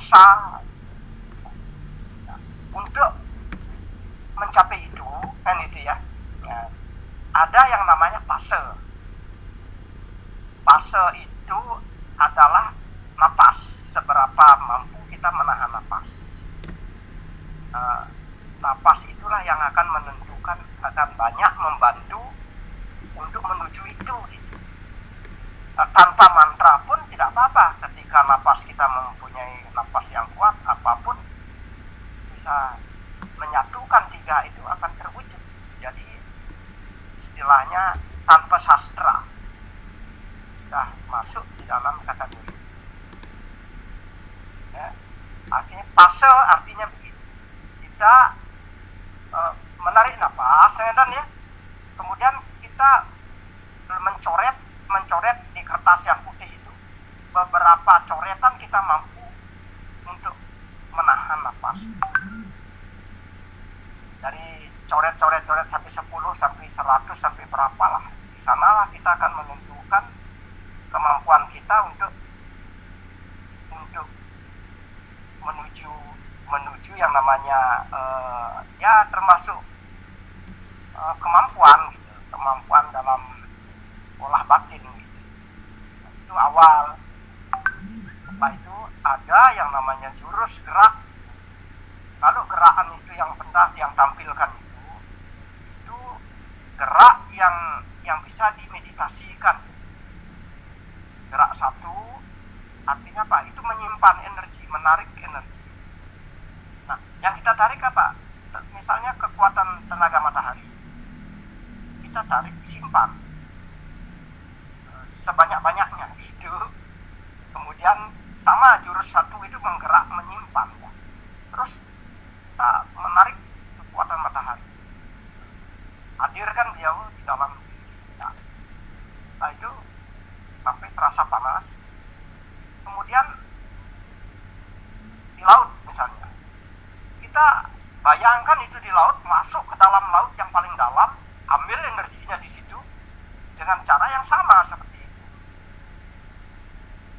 puasa. Nah, untuk mencapai itu kan itu ya, nah, ada yang namanya fase. Fase itu adalah napas, seberapa mampu kita menahan napas. Napas itulah yang akan menentukan, akan banyak membantu untuk menuju itu gitu. Tanpa mantra pun tidak apa-apa, ketika napas kita mempunyai napas yang kuat, apapun bisa menyatukan tiga itu akan terwujud. Jadi istilahnya tanpa sastra sudah masuk di dalam kategori itu. Ya, artinya fase artinya begitu. Kita menarik napas dan ya, kemudian kita mencoret di kertas yang putih itu, beberapa coretan kita mampu untuk menahan napas. Dari coret sampai 10 sampai 100 sampai berapa lah, di sanalah kita akan menentukan kemampuan kita untuk menuju yang namanya ya termasuk kemampuan gitu, kemampuan dalam olah batin gitu. Itu awal. Setelah itu ada yang namanya jurus gerak. Kalau gerakan itu yang benda yang tampilkan itu gerak yang bisa dimeditasikan. Gerak satu artinya apa? Itu menyimpan energi, menarik energi. Nah, yang kita tarik apa? Misalnya kekuatan tenaga matahari. Kita tarik, simpan sebanyak-banyaknya gitu. Kemudian sama jurus satu itu menggerak, menyimpan ya. Terus kita menarik kekuatan matahari. Hadirkan beliau di dalam diri kita. Nah itu sampai terasa panas. Kemudian di laut misalnya, kita bayangkan itu di laut, masuk ke dalam laut yang paling dalam, ambil energinya di situ dengan cara yang sama seperti itu.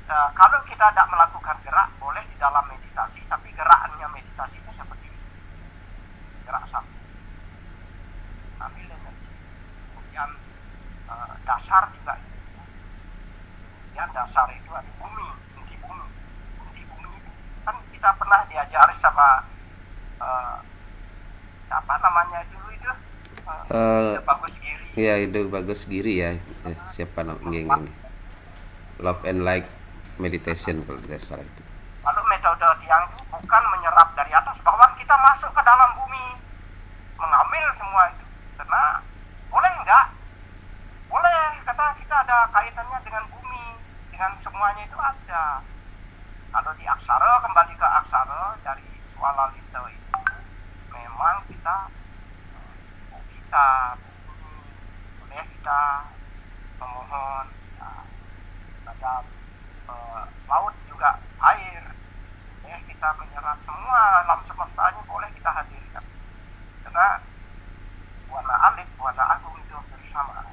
Nah, kalau kita tidak melakukan gerak, boleh di dalam meditasi, tapi gerakannya meditasi itu seperti itu. Gerak satu, ambil energi. Kemudian dasar juga itu. Kemudian dasar itu ada bumi, inti bumi. Inti bumi kan kita pernah diajari sama siapa namanya dulu itu? Bagus Giri. Iya, itu Bagus Giri ya. Siapa namanya? Love and Light Meditation kalau tidak salah itu. Lalu metode Tiang itu bukan menyerap dari atas, bahwa kita masuk ke dalam bumi, mengambil semua itu. Karena boleh enggak? Boleh, karena kita ada kaitannya dengan bumi, dengan semuanya itu ada. Kalau di aksara, kembali ke aksara dari Swala Lita itu, memang kita boleh kita memohon pada laut juga air, boleh kita menyerap semua alam semesta ini, boleh kita hadirkan. Karena Buana Alit, Buana Agung itu bersama.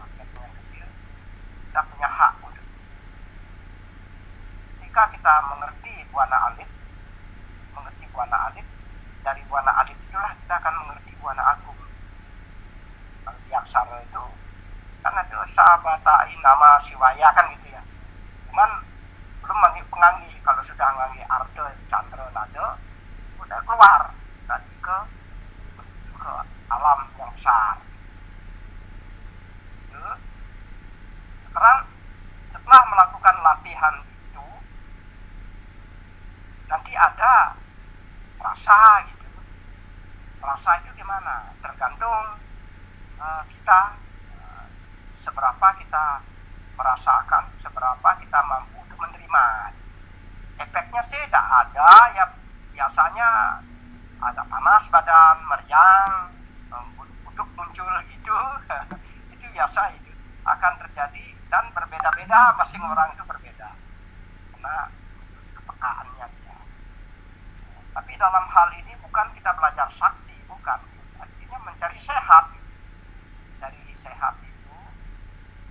Makanya yang kecil kita punya hak untuk. Ketika kita mengerti Buana Alit, dari Buana Alit itulah kita akan mengerti Buana Agung. Kalau di aksara itu kan ada sabata nama siwaya kan gitu ya. Cuman belum penganggi. Kalau sudah nganggi arda, candra, nada, udah keluar tadi ke alam yang besar. Sekarang setelah melakukan latihan itu, nanti ada rasa gitu. Rasa itu gimana? Tergantung kita seberapa kita merasakan, seberapa kita mampu untuk menerima. Efeknya sih tidak ada ya, biasanya ada panas badan, meriang, buduk muncul gitu. Itu biasa, itu akan terjadi dan berbeda-beda, masing orang itu berbeda karena kepekaannya dia. Tapi dalam hal ini bukan kita belajar sakti, bukan, artinya mencari sehat. Dari sehat itu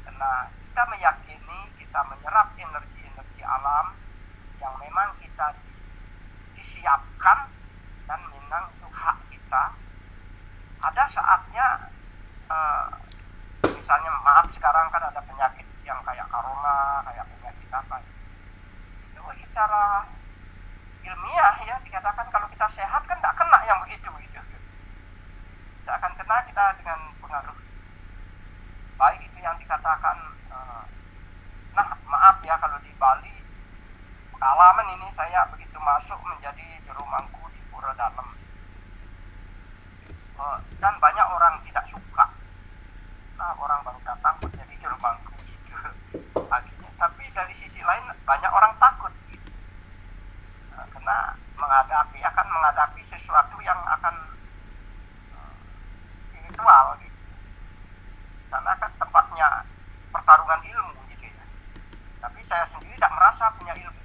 karena kita meyakini kita menyerap energi-energi alam yang memang kita kita disiapkan dan memang itu hak kita. Ada saatnya misalnya maaf sekarang kan ada penyakit yang kayak corona, kayak penyakit apa itu secara ilmiah ya dikatakan kalau kita sehat kan tidak kena yang begitu tidak akan kena kita dengan pengaruh baik itu yang dikatakan nah maaf ya kalau di Bali pengalaman ini saya begitu masuk menjadi juru mangku di Pura Dalam dan banyak orang tidak suka. Nah, orang baru datang menjadi juru mangku gitu akhirnya, tapi dari sisi lain banyak orang takut gitu. Karena akan menghadapi sesuatu yang akan spiritual gitu. Sana kan tempatnya pertarungan ilmu gitu ya. Tapi saya sendiri tidak merasa punya ilmu.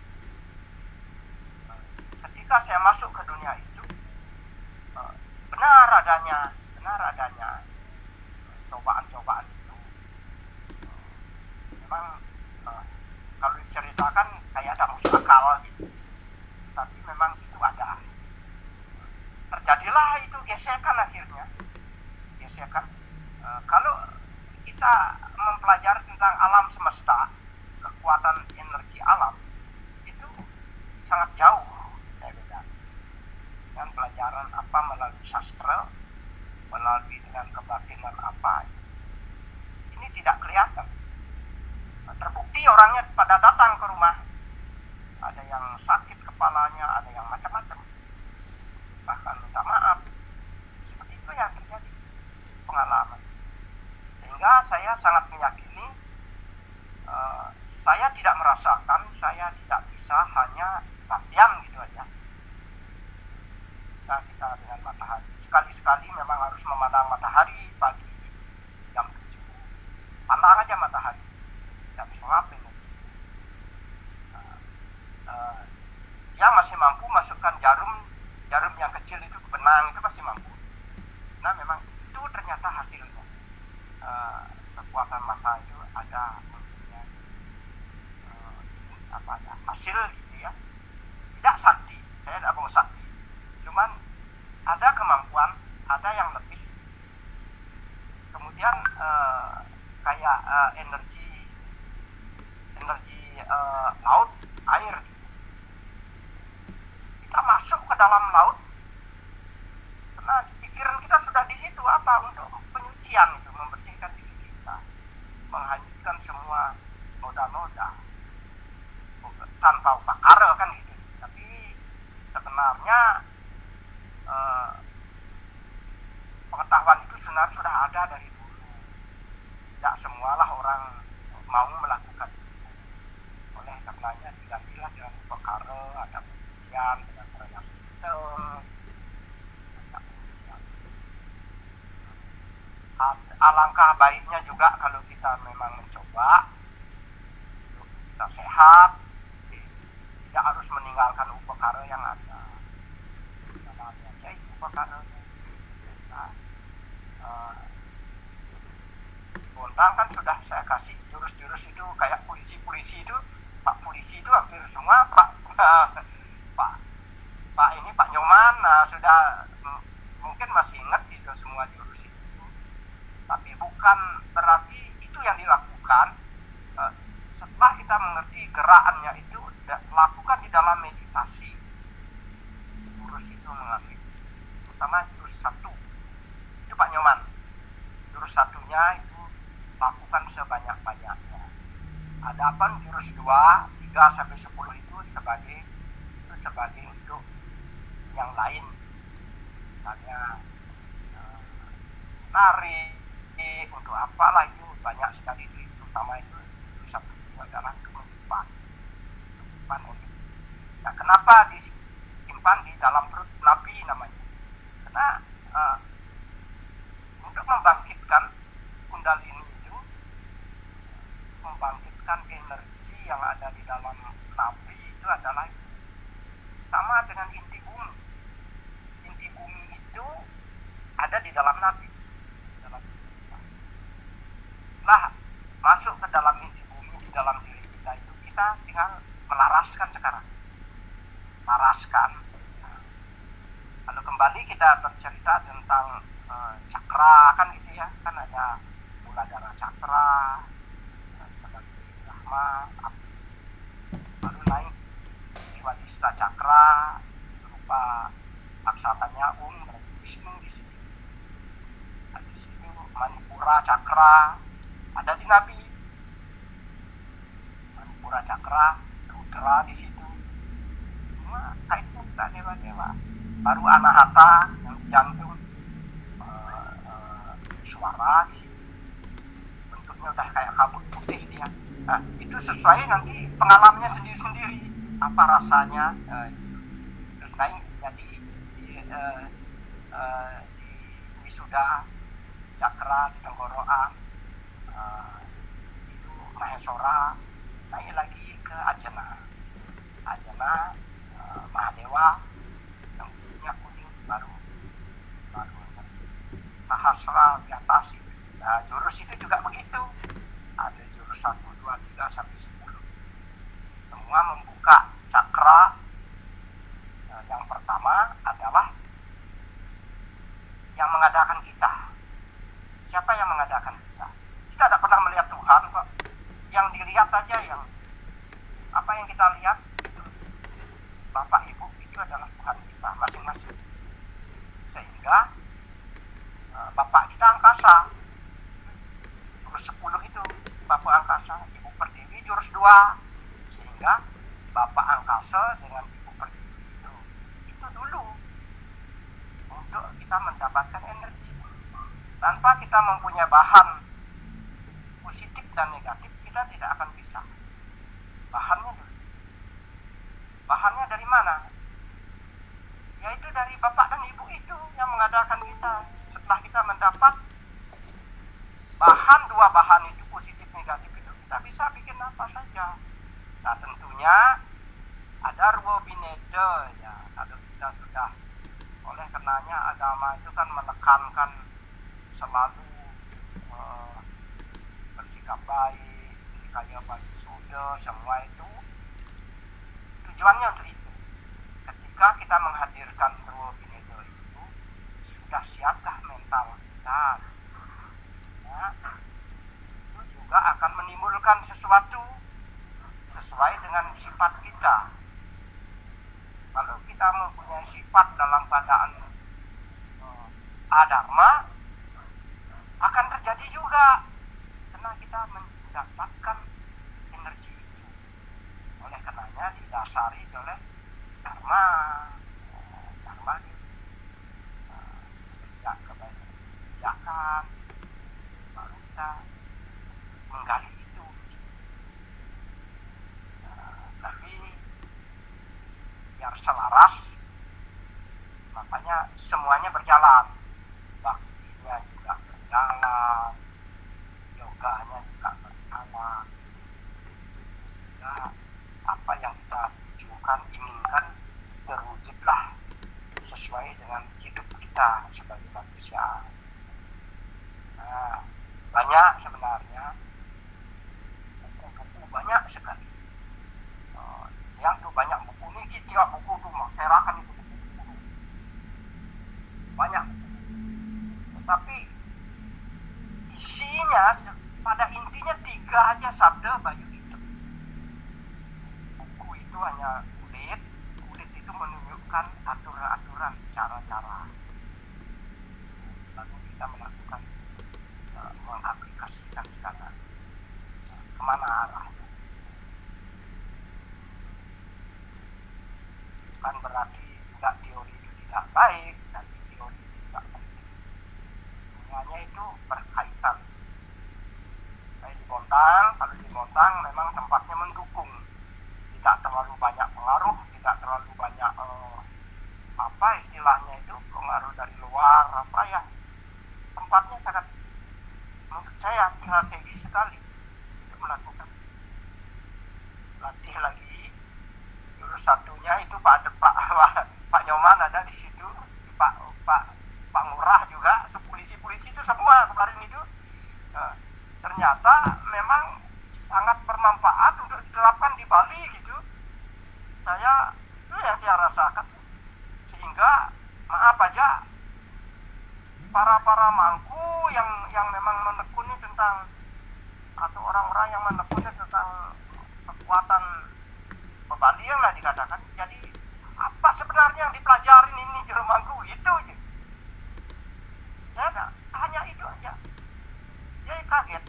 Ketika saya masuk ke dunia itu, benar adanya cobaan-cobaan itu. Memang kalau diceritakan kayak ada masuk akal gitu. Tapi memang itu ada. Terjadilah itu gesekan akhirnya. Kalau kita mempelajari tentang alam semesta, kekuatan energi alam itu sangat jauh saya beda dengan pelajaran apa melalui sastra, melalui dengan kebatinan apa. Ini tidak kelihatan. Terbukti orangnya pada datang ke rumah, ada yang sakit kepalanya, ada yang macam-macam, bahkan minta maaf. Seperti itu yang terjadi pengalaman. Sehingga saya sangat meyakini saya tidak merasakan, saya tidak bisa hanya latihan gitu aja. Kita dengan matahari, sekali-sekali memang harus memandang matahari pagi jam 7. Pandang aja matahari jam 5 energi. Dia masih mampu masukkan jarum yang kecil itu ke benang, itu masih mampu. Nah memang itu ternyata hasilnya. Kekuatan mata itu ada hasil gitu ya. Tidak sakti, saya tidak mau sakti. Cuman ada kemampuan, ada yang lebih. Kemudian kayak energi laut, air. Kita masuk ke dalam laut, karena pikiran kita sudah di situ apa untuk penyucian itu, membersihkan diri kita, menghanyutkan semua noda-noda tanpa upakara kan gitu. Tapi sebenarnya pengetahuan itu sebenarnya sudah ada dari dulu. Tidak semualah orang mau melakukan itu. Oleh karenanya digantilah dengan upakara, ada pengujian dengan proses sistem, ada pengujian. Alangkah baiknya juga kalau kita memang mencoba untuk kita sehat, tidak harus meninggalkan upakara yang ada. Jalannya aja itu upakaranya. Bontang kan sudah saya kasih jurus-jurus itu kayak polisi itu, Pak Polisi itu hampir semua Pak Nyoman sudah mungkin masih ingat itu semua jurus itu. Tapi bukan berarti itu yang dilakukan setelah kita mengerti gerakannya itu lakukan di dalam meditasi. Jurus itu mengambil pertama jurus 1 itu Pak Nyoman, jurus 1-nya itu lakukan sebanyak-banyaknya. Adapun jurus 2, 3 sampai 10 itu sebagai untuk yang lain, misalnya nari untuk apalah itu banyak sekali, terutama itu jurus 1 adalah untuk menyimpan energi. Nah, kenapa disimpan di dalam perut Nabi namanya? Karena untuk membangkitkan kundalini itu, membangkitkan energi yang ada di dalam Nabi itu adalah sama dengan inti bumi. Inti bumi itu ada di dalam Nabi. Setelah masuk ke dalam inti bumi di dalam diri kita itu, kita tinggal melaraskan sekarang. jelaskan. Kalau kembali kita bercerita tentang cakra kan gitu ya, kan ada Muladhara Cakra sebagai Brahma, baru naik Swadhisthana Cakra berupa aksananya berarti Wisnu di situ. Di situ Manipura Cakra ada di Nabi, Manipura Cakra, Rudra di situ, semua kaitnya kita dewa-dewa. Baru Anahata yang di jantung, suara di situ, bentuknya udah kayak kabut putih dia. Nah, itu sesuai nanti pengalamannya sendiri-sendiri apa rasanya. Terus naik jadi di wisuda cakra di tenggorokan, itu Maheswara, naik lagi ke Ajana, Mahadewa yang ujungnya kuning, baru Sahasra di atas itu. Nah, jurus itu juga begitu, ada jurus 1, 2, 3 sampai 10, semua membuka cakra. Yang pertama adalah yang mengadakan kita. Siapa yang mengadakan kita? Kita tidak pernah melihat Tuhan kok. Yang dilihat aja, yang apa yang kita lihat itu Bapak Ibu itu adalah Tuhan kita masing-masing. Sehingga Bapak kita angkasa, jurus 10 itu Bapak angkasa, Ibu Pertiwi jurus 2, sehingga Bapak angkasa dengan Ibu Pertiwi itu dulu untuk kita mendapatkan energi. Tanpa kita mempunyai bahan positif dan negatif, kita tidak akan bisa. Bahannya dulu. Bahannya dari mana? Yaitu dari Bapak dan Ibu itu yang mengadakan kita. Setelah kita mendapat bahan, 2 bahan itu positif negatif itu, kita bisa bikin apa saja. Nah, tentunya ada ruwa bineda ya. Kalau kita sudah, oleh karenanya agama itu kan menekankan selalu bersikap baik, kaya bagi sudah, semua itu tujuannya untuk itu. Ketika kita menghadirkan ruwa bineda itu, sudah siapkah mental kita? Ya, itu juga akan menimbulkan sesuatu sesuai dengan sifat kita. Kalau kita mempunyai sifat dalam keadaan adharma, akan terjadi juga karena kita mendapatkan energi itu. Oleh karenanya didasari oleh dharma kebijakan, baru kita menggali itu. Tapi biar selaras, makanya semuanya berjalan, baktinya juga berjalan, yoganya juga berjalan, sehingga apa yang kita tujukan, inginkan terwujudlah sesuai dengan hidup kita sebagai manusia. Nah, banyak sebenarnya buku-buku, banyak sekali. Yang tuh banyak buku ini, tiap buku tuh masyarakat itu buku banyak, tetapi isinya pada intinya 3 aja sabda bayu itu. Buku itu hanya kulit itu menunjukkan aturan-aturan, cara-cara, lalu kita melakukan mengaplikasikan di sana. Kemana arahnya? Bukan berarti juga teori itu tidak baik dan teori itu tidak penting. Semuanya itu berkaitan. Kayak di Bontang, kalau di Bontang memang tempatnya mendukung, tidak terlalu banyak pengaruh, tidak terlalu banyak apa istilahnya itu, pengaruh dari luar apa ya. Tempatnya sangat, menurut saya, strategis sekali untuk melakukan. Latih lagi jurus 1-nya itu Pak Nyoman ada di situ, Pak Ngurah juga, polisi-polisi itu semua kemarin itu. Ternyata memang sangat bermanfaat untuk diterapkan di Bali gitu. Saya itu yang saya merasakan, sehingga maaf aja para mangku yang memang menekuni tentang, atau orang-orang yang menekuni tentang kekuatan pebaliang lah dikatakan. Jadi apa sebenarnya yang dipelajarin ini jero mangku itu aja. Saya hanya itu aja. Jadi kaget.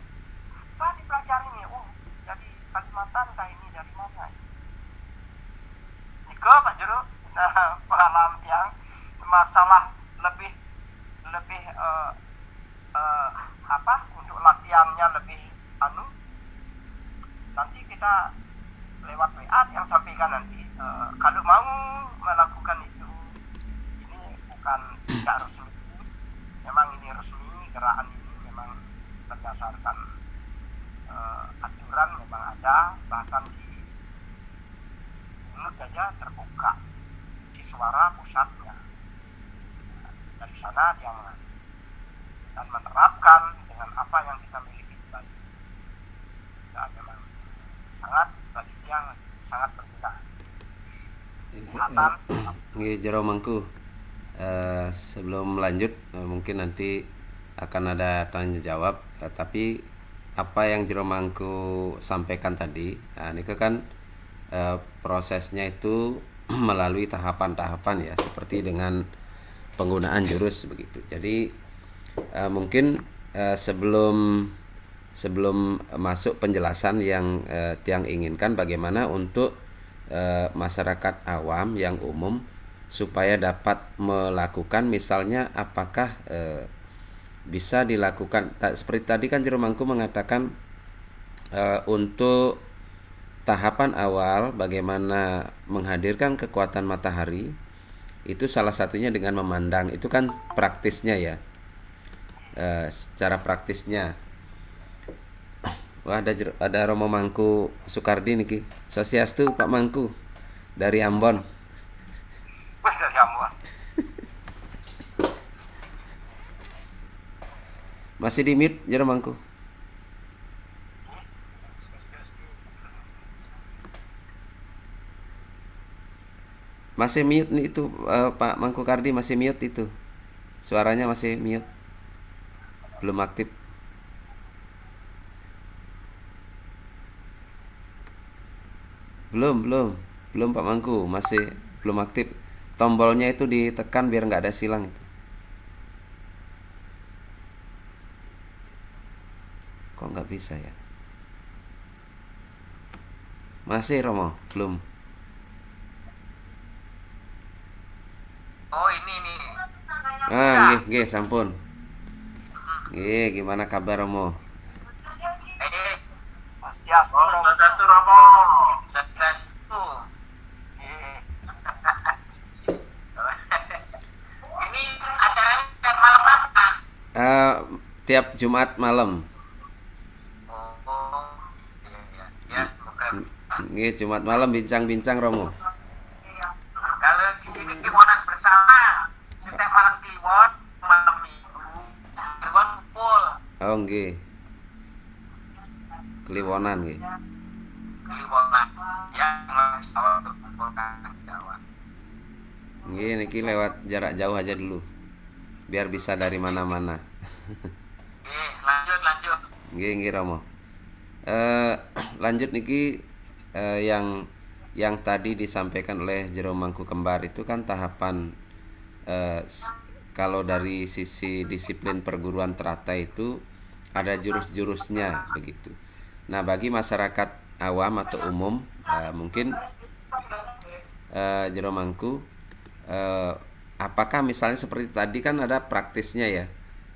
Apa dipelajarin ya? Oh, jadi Kalimantan kah ini dari mana? Niko Pak Jero. Nah, pengalaman yang masalah lebih untuk latihannya lebih nanti kita lewat WA yang sampaikan nanti, kalau mau melakukan itu, ini bukan tidak resmi, memang ini resmi, gerakan ini memang berdasarkan aturan memang ada, bahkan di mulut aja terbuka di suara pusatnya. Dari sana dia dan menerapkan dengan apa yang kita miliki di Bali. Nah, memang sangat bagi yang sangat berbeda. Nggih jero mangku. Sebelum lanjut mungkin nanti akan ada tanya jawab, tapi apa yang jero mangku sampaikan tadi, ini kan prosesnya itu melalui tahapan-tahapan ya, seperti dengan penggunaan jurus begitu. Jadi mungkin sebelum masuk penjelasan yang Tiang inginkan, bagaimana untuk masyarakat awam yang umum supaya dapat melakukan, misalnya apakah bisa dilakukan seperti tadi kan jero mangku mengatakan untuk tahapan awal bagaimana menghadirkan kekuatan matahari itu salah satunya dengan memandang. Itu kan praktisnya ya, secara praktisnya. Wah, ada Romo Mangku Sukardi niki. Sosiastu Pak Mangku dari Ambon. Wah, dari Ambon. Masih di mute jero mangku. Masih mute nih itu, Pak Mangku Kardi masih mute itu. Suaranya masih mute. Belum aktif. Belum Pak Mangku, masih belum aktif. Tombolnya itu ditekan biar nggak ada silang itu. Kok nggak bisa ya? Masih Romo, belum. Oh, ini. Nggih, sampun. Nggih, gimana kabar Romo? Swastiastu Romo. Ini acaranya tiap malam apa? Tiap Jumat malam. Oh, iya. Nggih, Jumat malam bincang-bincang Romo. Kalau di sini Kliwonan bersama, setiap malam Kliwon, malam Minggu, Kliwon kumpul. Oh nggih. Kliwonan nggih. Kliwonan, yang awal kumpulkan Jawa. Nggih, niki lewat jarak jauh aja dulu. Biar bisa dari mana-mana. Lanjut. Nggih Romo. Lanjut niki yang tadi disampaikan oleh Jero Mangku Kembar itu kan tahapan, kalau dari sisi disiplin perguruan teratai itu ada jurus-jurusnya begitu. Nah, bagi masyarakat awam atau umum, mungkin Jero Mangku, apakah misalnya seperti tadi kan ada praktisnya ya,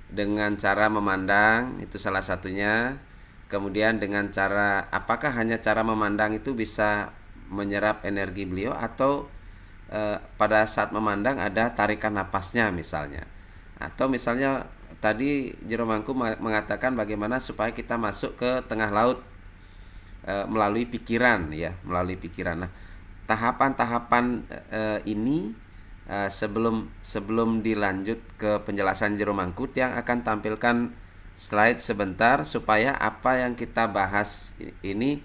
dengan cara memandang itu salah satunya. Kemudian dengan cara, apakah hanya cara memandang itu bisa menyerap energi beliau, atau pada saat memandang ada tarikan napasnya misalnya, atau misalnya tadi Jero Mangku mengatakan bagaimana supaya kita masuk ke tengah laut melalui pikiran ya, melalui pikiran. Nah, tahapan-tahapan ini sebelum dilanjut ke penjelasan Jero Mangku, yang akan tampilkan slide sebentar supaya apa yang kita bahas ini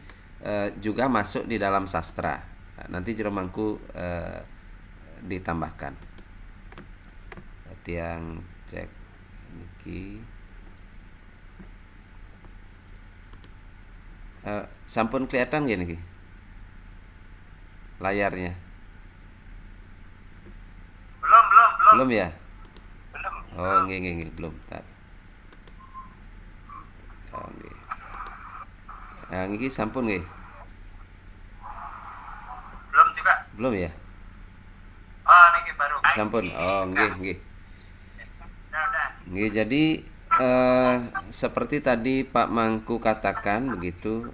juga masuk di dalam sastra. Nanti Jero Mangku ditambahkan. Tiang cek niki sampun kelihatan gini niki layarnya? Belum ya? Belum. Oh, nggih, belum. Tar. Oh, nggih. Niki sampun nggih? Belum juga. Belum ya? Oh, niki baru. Sampun. Oh, nggih. Udah. Nggih, jadi seperti tadi Pak Mangku katakan begitu,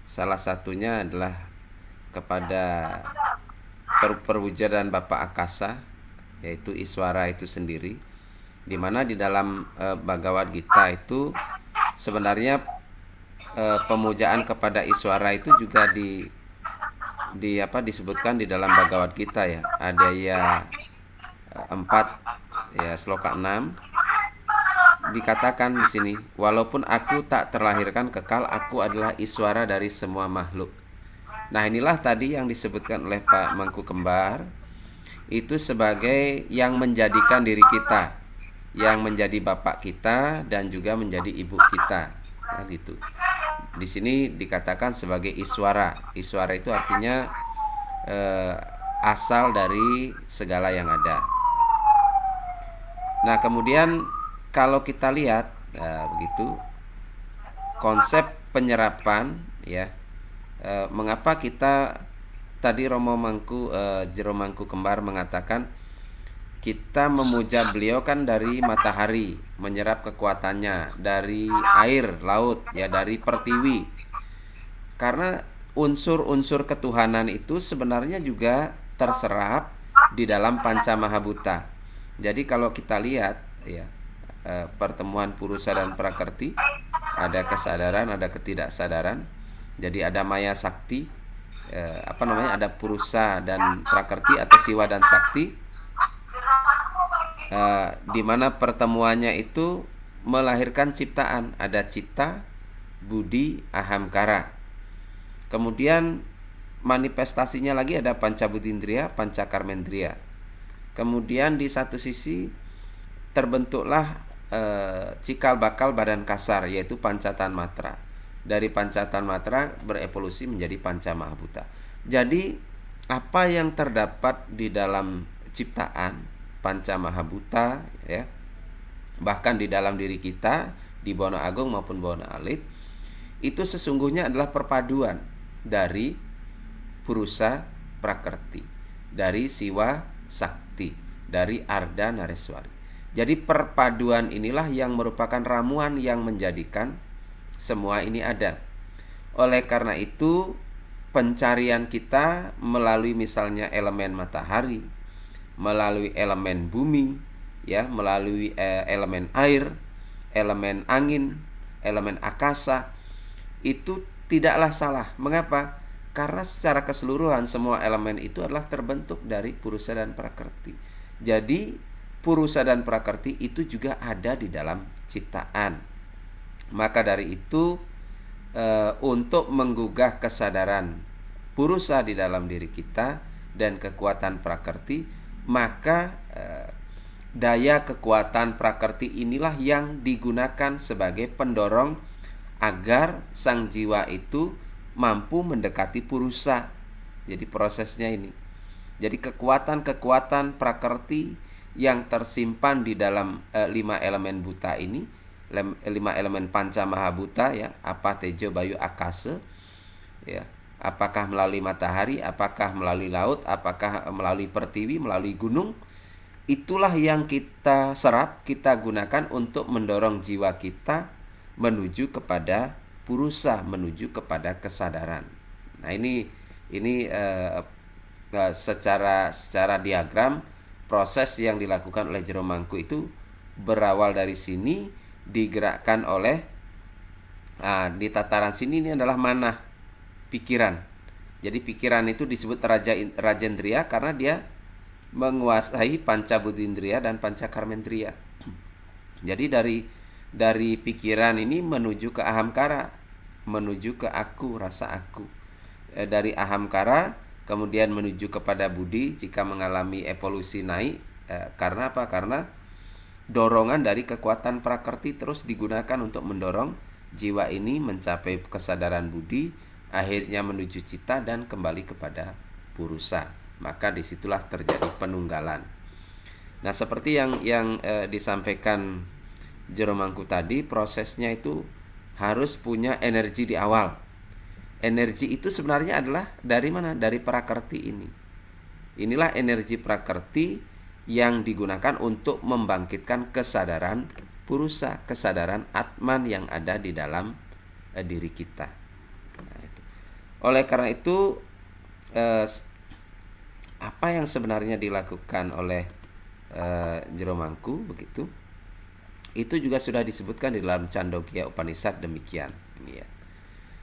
salah satunya adalah kepada perwujudan Bapa Akasa, yaitu Iswara itu sendiri, di mana di dalam Bhagavad Gita itu sebenarnya pemujaan kepada Iswara itu juga disebutkan di dalam Bhagavad Gita ya. Ada ya 4 ya sloka 6 dikatakan di sini, walaupun aku tak terlahirkan kekal, aku adalah Iswara dari semua makhluk. Nah, inilah tadi yang disebutkan oleh Pak Mangku Kembar, itu sebagai yang menjadikan diri kita, yang menjadi bapak kita dan juga menjadi ibu kita. Nah, gitu. Di sini dikatakan sebagai Iswara. Iswara itu artinya asal dari segala yang ada. Nah, kemudian kalau kita lihat begitu konsep penyerapan ya, mengapa kita tadi Jero Mangku Kembar mengatakan kita memuja beliau kan dari matahari, menyerap kekuatannya dari air, laut ya, dari pertiwi. Karena unsur-unsur ketuhanan itu sebenarnya juga terserap di dalam Panca Mahabhuta. Jadi kalau kita lihat ya, pertemuan Purusa dan Prakrti, ada kesadaran, ada ketidaksadaran. Jadi ada Maya Sakti, ada Purusa dan Prakrti atau Siwa dan Sakti, di mana pertemuannya itu melahirkan ciptaan. Ada Citta, Budi, Ahamkara. Kemudian manifestasinya lagi ada Pancabudindriya, Pancakarmendriya. Kemudian di satu sisi terbentuklah cikal bakal badan kasar, yaitu Pancatan Matra. Dari Pancatan Matra berevolusi menjadi Panca Mahabhuta. Jadi apa yang terdapat di dalam ciptaan Panca Mahabhuta ya, bahkan di dalam diri kita, di Bawana Agung maupun Bawana Alit, itu sesungguhnya adalah perpaduan dari Purusa Prakrti, dari Siwa Sakti, dari Arda Nareswari. Jadi perpaduan inilah yang merupakan ramuan yang menjadikan semua ini ada. Oleh karena itu, pencarian kita melalui misalnya elemen matahari, melalui elemen bumi, ya, melalui elemen air, elemen angin, elemen akasa, itu tidaklah salah. Mengapa? Karena secara keseluruhan semua elemen itu adalah terbentuk dari Purusa dan Prakrti. Jadi Purusa dan Prakrti itu juga ada di dalam ciptaan. Maka dari itu untuk menggugah kesadaran Purusa di dalam diri kita dan kekuatan Prakrti, maka daya kekuatan Prakrti inilah yang digunakan sebagai pendorong agar sang jiwa itu mampu mendekati Purusa. Jadi prosesnya ini. Jadi kekuatan-kekuatan Prakrti yang tersimpan di dalam 5 elemen buta ini, 5 elemen Panca Mahabhuta ya, apa, tejo, bayu, akasa ya. Apakah melalui matahari, apakah melalui laut, apakah melalui pertiwi, melalui gunung, itulah yang kita serap, kita gunakan untuk mendorong jiwa kita menuju kepada Purusa, menuju kepada kesadaran. Nah, ini secara diagram proses yang dilakukan oleh Jero Mangku itu berawal dari sini, digerakkan oleh di tataran sini ini adalah manah, pikiran. Jadi pikiran itu disebut Rajendriya karena dia menguasai Pancabudindriya dan Pancakarmendriya. Jadi dari pikiran ini menuju ke ahamkara, menuju ke aku, rasa aku. Dari ahamkara kemudian menuju kepada budi jika mengalami evolusi naik. Karena apa? Karena dorongan dari kekuatan prakerti terus digunakan untuk mendorong jiwa ini mencapai kesadaran budi, akhirnya menuju cita dan kembali kepada purusa. Maka disitulah terjadi penunggalan. Nah, seperti yang disampaikan Jero Mangku tadi, prosesnya itu harus punya energi di awal. Energi itu sebenarnya adalah dari mana? Dari prakerti ini. Inilah energi prakerti yang digunakan untuk membangkitkan kesadaran purusa, kesadaran Atman yang ada di dalam diri kita. Nah, itu. Oleh karena itu, apa yang sebenarnya dilakukan oleh Jero Mangku begitu, itu juga sudah disebutkan di dalam Chandogya Upanishad demikian. Ini ya.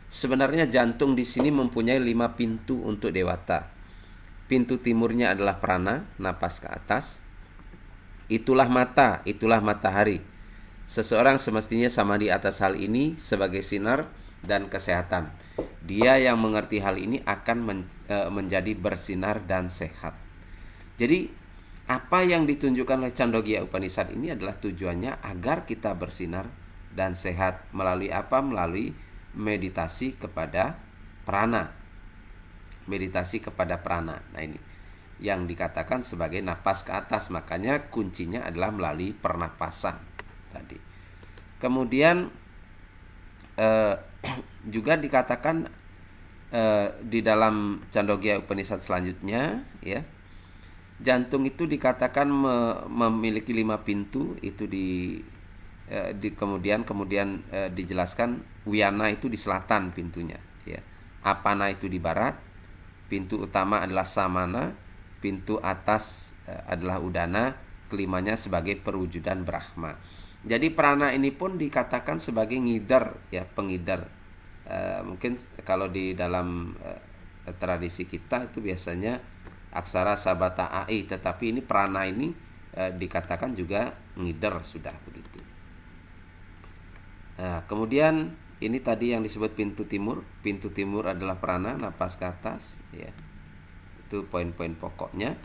Sebenarnya jantung di sini mempunyai 5 pintu untuk dewata. Pintu timurnya adalah prana, napas ke atas. Itulah mata, itulah matahari. Seseorang semestinya sama di atas hal ini sebagai sinar dan kesehatan. Dia yang mengerti hal ini akan menjadi bersinar dan sehat. Jadi apa yang ditunjukkan oleh Chandogya Upanishad ini adalah tujuannya agar kita bersinar dan sehat. Melalui apa? Melalui meditasi kepada prana. Meditasi kepada prana. Nah, ini yang dikatakan sebagai napas ke atas. Makanya kuncinya adalah melalui pernapasan tadi. Kemudian juga dikatakan di dalam Chandogya Upanishad selanjutnya, ya, jantung itu dikatakan memiliki 5 pintu. Itu kemudian dijelaskan Wiyana itu di selatan pintunya, ya. Apana itu di barat. Pintu utama adalah Samana, pintu atas adalah Udana, kelimanya sebagai perwujudan Brahma. Jadi prana ini pun dikatakan sebagai ngidar, ya, pengidar. Mungkin kalau di dalam tradisi kita itu biasanya aksara sabata ai, tetapi ini prana ini dikatakan juga ngidar sudah begitu. Nah, kemudian ini tadi yang disebut pintu timur. Pintu timur adalah prana, napas ke atas, ya. Itu poin-poin pokoknya.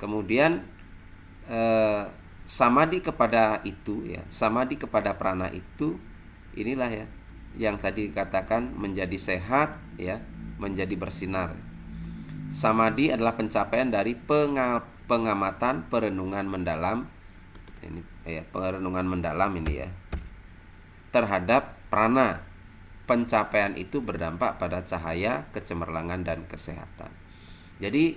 Kemudian samadhi kepada itu, ya, samadhi kepada prana itu, inilah ya yang tadi dikatakan menjadi sehat, ya, menjadi bersinar. Samadhi adalah pencapaian dari pengamatan, perenungan mendalam. Ini ya, perenungan mendalam ini ya, terhadap prana. Pencapaian itu berdampak pada cahaya, kecemerlangan dan kesehatan. Jadi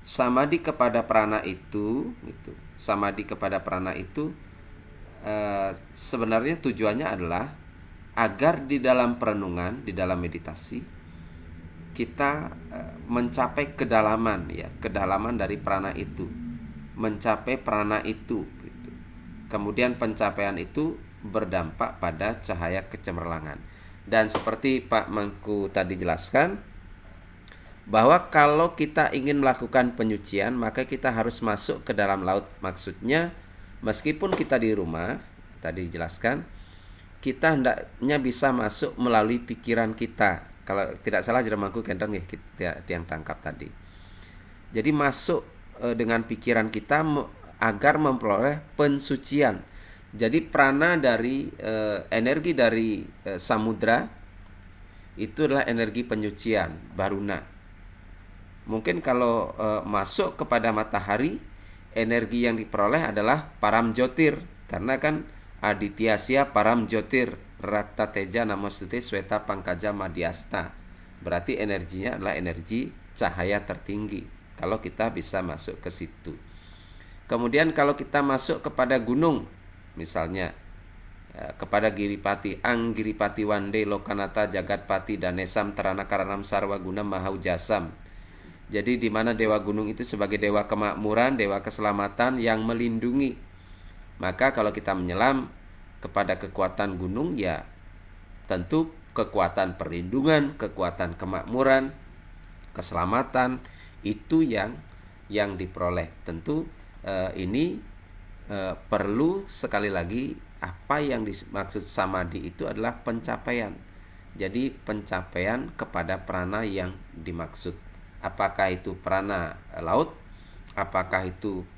samadhi kepada prana itu, gitu. Samadhi kepada prana itu sebenarnya tujuannya adalah agar di dalam perenungan, di dalam meditasi kita mencapai kedalaman, ya, kedalaman dari prana itu, mencapai prana itu, gitu. Kemudian pencapaian itu berdampak pada cahaya kecemerlangan. Dan seperti Pak Mangku tadi jelaskan, bahwa kalau kita ingin melakukan penyucian, maka kita harus masuk ke dalam laut. Maksudnya meskipun kita di rumah, tadi dijelaskan, kita hendaknya bisa masuk melalui pikiran kita. Kalau tidak salah Jero Mangku kendang ya, kita yang tangkap tadi. Jadi masuk dengan pikiran kita agar memperoleh pensucian. Jadi prana dari energi dari samudra itu adalah energi penyucian, baruna. Mungkin kalau masuk kepada matahari, energi yang diperoleh adalah param jotir, karena kan Adityasya param jotir Rakta teja namostute sweta pangkaja madhyasta. Berarti energinya adalah energi cahaya tertinggi. Kalau kita bisa masuk ke situ. Kemudian kalau kita masuk kepada gunung, misalnya kepada Giripati, Anggiripati Wande Lokanata Jagatpati Danesam Tarana Karanam Sarwaguna Mahaujasam. Jadi di mana dewa gunung itu sebagai dewa kemakmuran, dewa keselamatan yang melindungi. Maka kalau kita menyelam kepada kekuatan gunung, ya tentu kekuatan perlindungan, kekuatan kemakmuran, keselamatan itu yang diperoleh. Tentu ini perlu sekali lagi, apa yang dimaksud samadhi itu adalah pencapaian. Jadi pencapaian kepada prana yang dimaksud apakah itu prana laut, apakah itu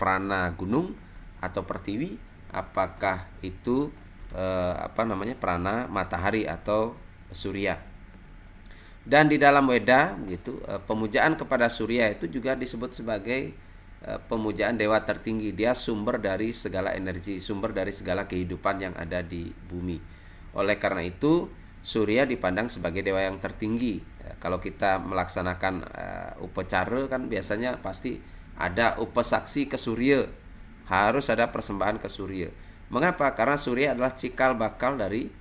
prana gunung atau pertiwi, apakah itu prana matahari atau surya. Dan di dalam Weda gitu, pemujaan kepada surya itu juga disebut sebagai pemujaan dewa tertinggi. Dia sumber dari segala energi, sumber dari segala kehidupan yang ada di bumi. Oleh karena itu surya dipandang sebagai dewa yang tertinggi. Kalau kita melaksanakan upacara kan biasanya pasti ada upasaksi ke surya, harus ada persembahan ke surya. Mengapa? Karena surya adalah cikal bakal dari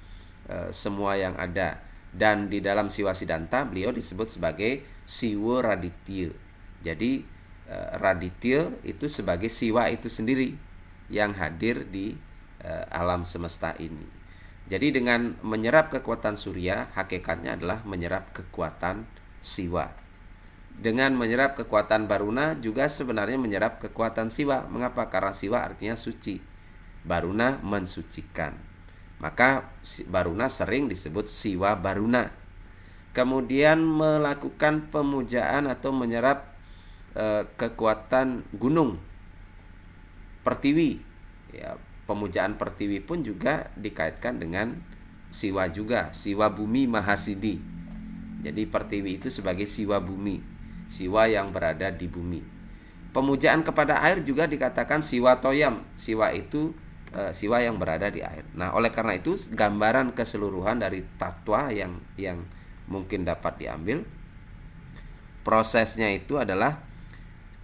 semua yang ada. Dan di dalam Siwa Siddhanta beliau disebut sebagai Siwa Raditya. Jadi Raditya itu sebagai Siwa itu sendiri yang hadir di alam semesta ini. Jadi dengan menyerap kekuatan surya, hakikatnya adalah menyerap kekuatan Siwa. Dengan menyerap kekuatan Baruna juga sebenarnya menyerap kekuatan Siwa. Mengapa? Karena Siwa artinya suci, Baruna mensucikan. Maka Baruna sering disebut Siwa Baruna. Kemudian melakukan pemujaan atau menyerap kekuatan gunung, pertiwi. Ya, pemujaan pertiwi pun juga dikaitkan dengan Siwa juga, Siwa Bumi Mahasidi. Jadi pertiwi itu sebagai Siwa Bumi, Siwa yang berada di bumi. Pemujaan kepada air juga dikatakan Siwa Toyam. Siwa itu Siwa yang berada di air. Nah, oleh karena itu gambaran keseluruhan dari tatwa yang mungkin dapat diambil, prosesnya itu adalah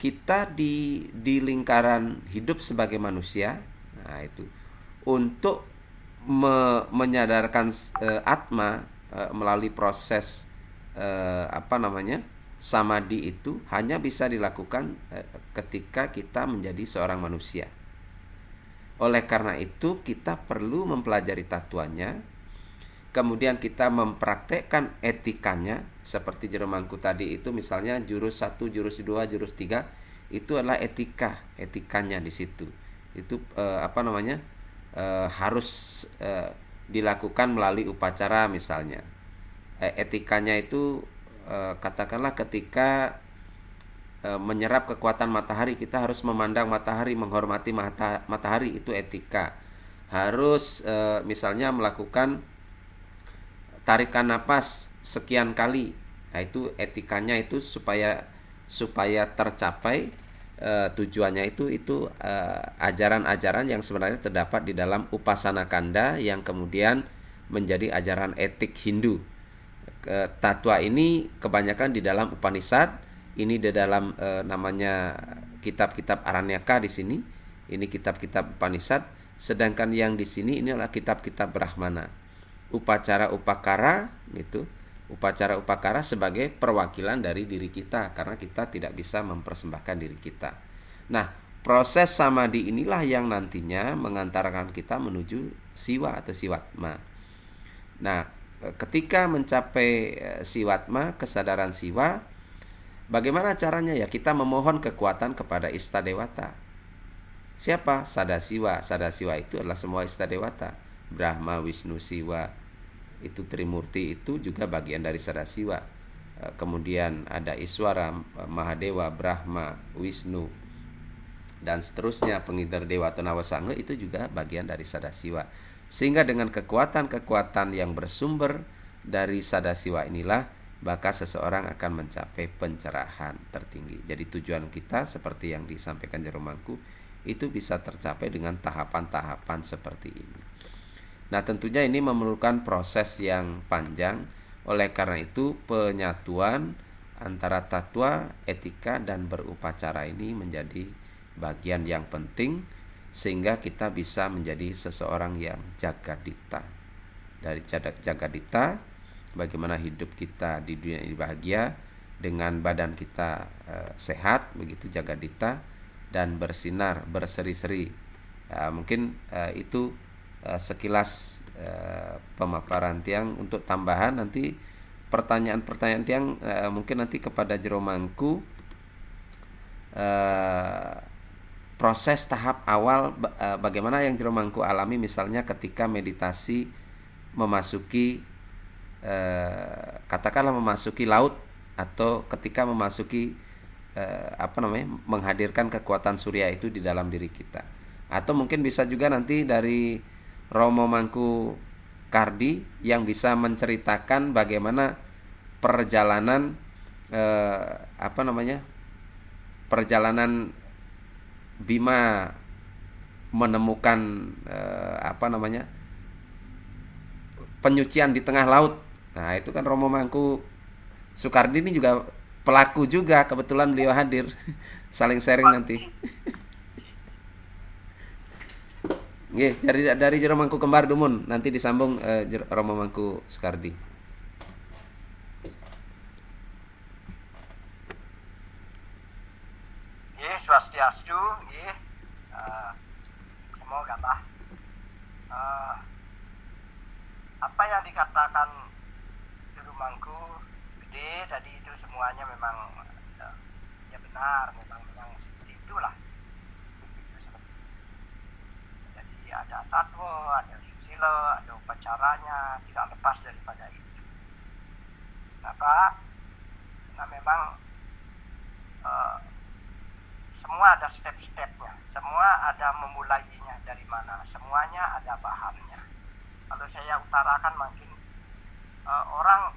kita di lingkaran hidup sebagai manusia. Nah, itu untuk menyadarkan atma melalui proses samadhi itu hanya bisa dilakukan ketika kita menjadi seorang manusia. Oleh karena itu kita perlu mempelajari tatuannya, kemudian kita mempraktekkan etikanya. Seperti Jero Mangku tadi itu misalnya jurus 1, jurus 2, jurus 3 itu adalah etikanya di situ. Itu harus dilakukan melalui upacara misalnya. Etikanya itu katakanlah ketika menyerap kekuatan matahari, kita harus memandang matahari, menghormati matahari, itu etika. Harus misalnya melakukan tarikan napas sekian kali. Nah, itu etikanya itu supaya tercapai tujuannya itu ajaran-ajaran yang sebenarnya terdapat di dalam Upasana Kanda yang kemudian menjadi ajaran etik Hindu. Tatwa ini kebanyakan di dalam Upanishad. Ini di dalam namanya kitab-kitab Aranyaka di sini. Ini kitab-kitab Upanishad. Sedangkan yang di sini ini adalah kitab-kitab Brahmana. Upacara upakara gitu. Upacara upakara sebagai perwakilan dari diri kita karena kita tidak bisa mempersembahkan diri kita. Nah, proses samadhi inilah yang nantinya mengantarkan kita menuju siwa atau siwatma. Nah, ketika mencapai siwatma, kesadaran siwa, bagaimana caranya? Ya, kita memohon kekuatan kepada Istadewata. Siapa? Sadasiwa. Sadasiwa itu adalah semua Istadewata. Brahma, Wisnu, Siwa. Itu Trimurti itu juga bagian dari Sadasiwa. Kemudian ada Iswara, Mahadewa, Brahma, Wisnu, dan seterusnya. Pengidar Dewa Nawasanga itu juga bagian dari Sadasiwa. Sehingga dengan kekuatan-kekuatan yang bersumber dari Sadasiwa inilah maka seseorang akan mencapai pencerahan tertinggi. Jadi tujuan kita seperti yang disampaikan Jero Mangku itu bisa tercapai dengan tahapan-tahapan seperti ini. Nah, tentunya ini memerlukan proses yang panjang. Oleh karena itu penyatuan antara tatwa, etika, dan berupacara ini menjadi bagian yang penting sehingga kita bisa menjadi seseorang yang jagadita. Dari jagadita, bagaimana hidup kita di dunia ini bahagia dengan badan kita sehat, begitu jagadita, dan bersinar, berseri-seri. Mungkin itu sekilas pemaparan Tiang. Untuk tambahan nanti pertanyaan-pertanyaan Tiang mungkin nanti kepada Jero Mangku, proses tahap awal bagaimana yang Jero Mangku alami misalnya ketika meditasi memasuki katakanlah memasuki laut atau ketika memasuki menghadirkan kekuatan surya itu di dalam diri kita. Atau mungkin bisa juga nanti dari Romo Mangku Kardi yang bisa menceritakan bagaimana perjalanan perjalanan Bima menemukan penyucian di tengah laut. Nah, itu kan Romo Mangku Soekardi ini juga pelaku juga, kebetulan beliau hadir. Saling sharing nanti. Nggih, dari Jero Mangku Kembar Dumun nanti disambung Romo Mangku Soekardi. Nggih, swastiastu, nggih. Semoga lah apa yang dikatakan Jero Mangku Gede tadi itu semuanya memang ya benar, memang seperti itulah. Jadi ada tatwo, ada susilo, ada upacaranya, tidak lepas daripada itu. Kenapa? Karena memang semua ada step-stepnya, semua ada memulainya dari mana, semuanya ada bahannya. Kalau saya utarakan mungkin orang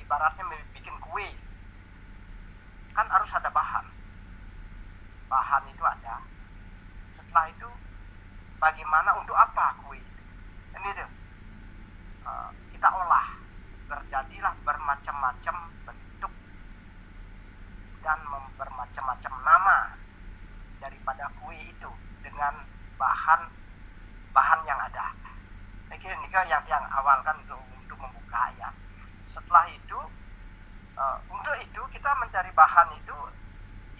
ibaratnya bikin kue, kan harus ada bahan. Bahan itu ada. Setelah itu bagaimana, untuk apa kue itu? Ini tuh kita olah, terjadilah bermacam-macam bentuk dan bermacam-macam nama daripada kue itu dengan bahan yang ada. Ini yang awal kan untuk membuka ya. Setelah itu untuk itu kita mencari bahan itu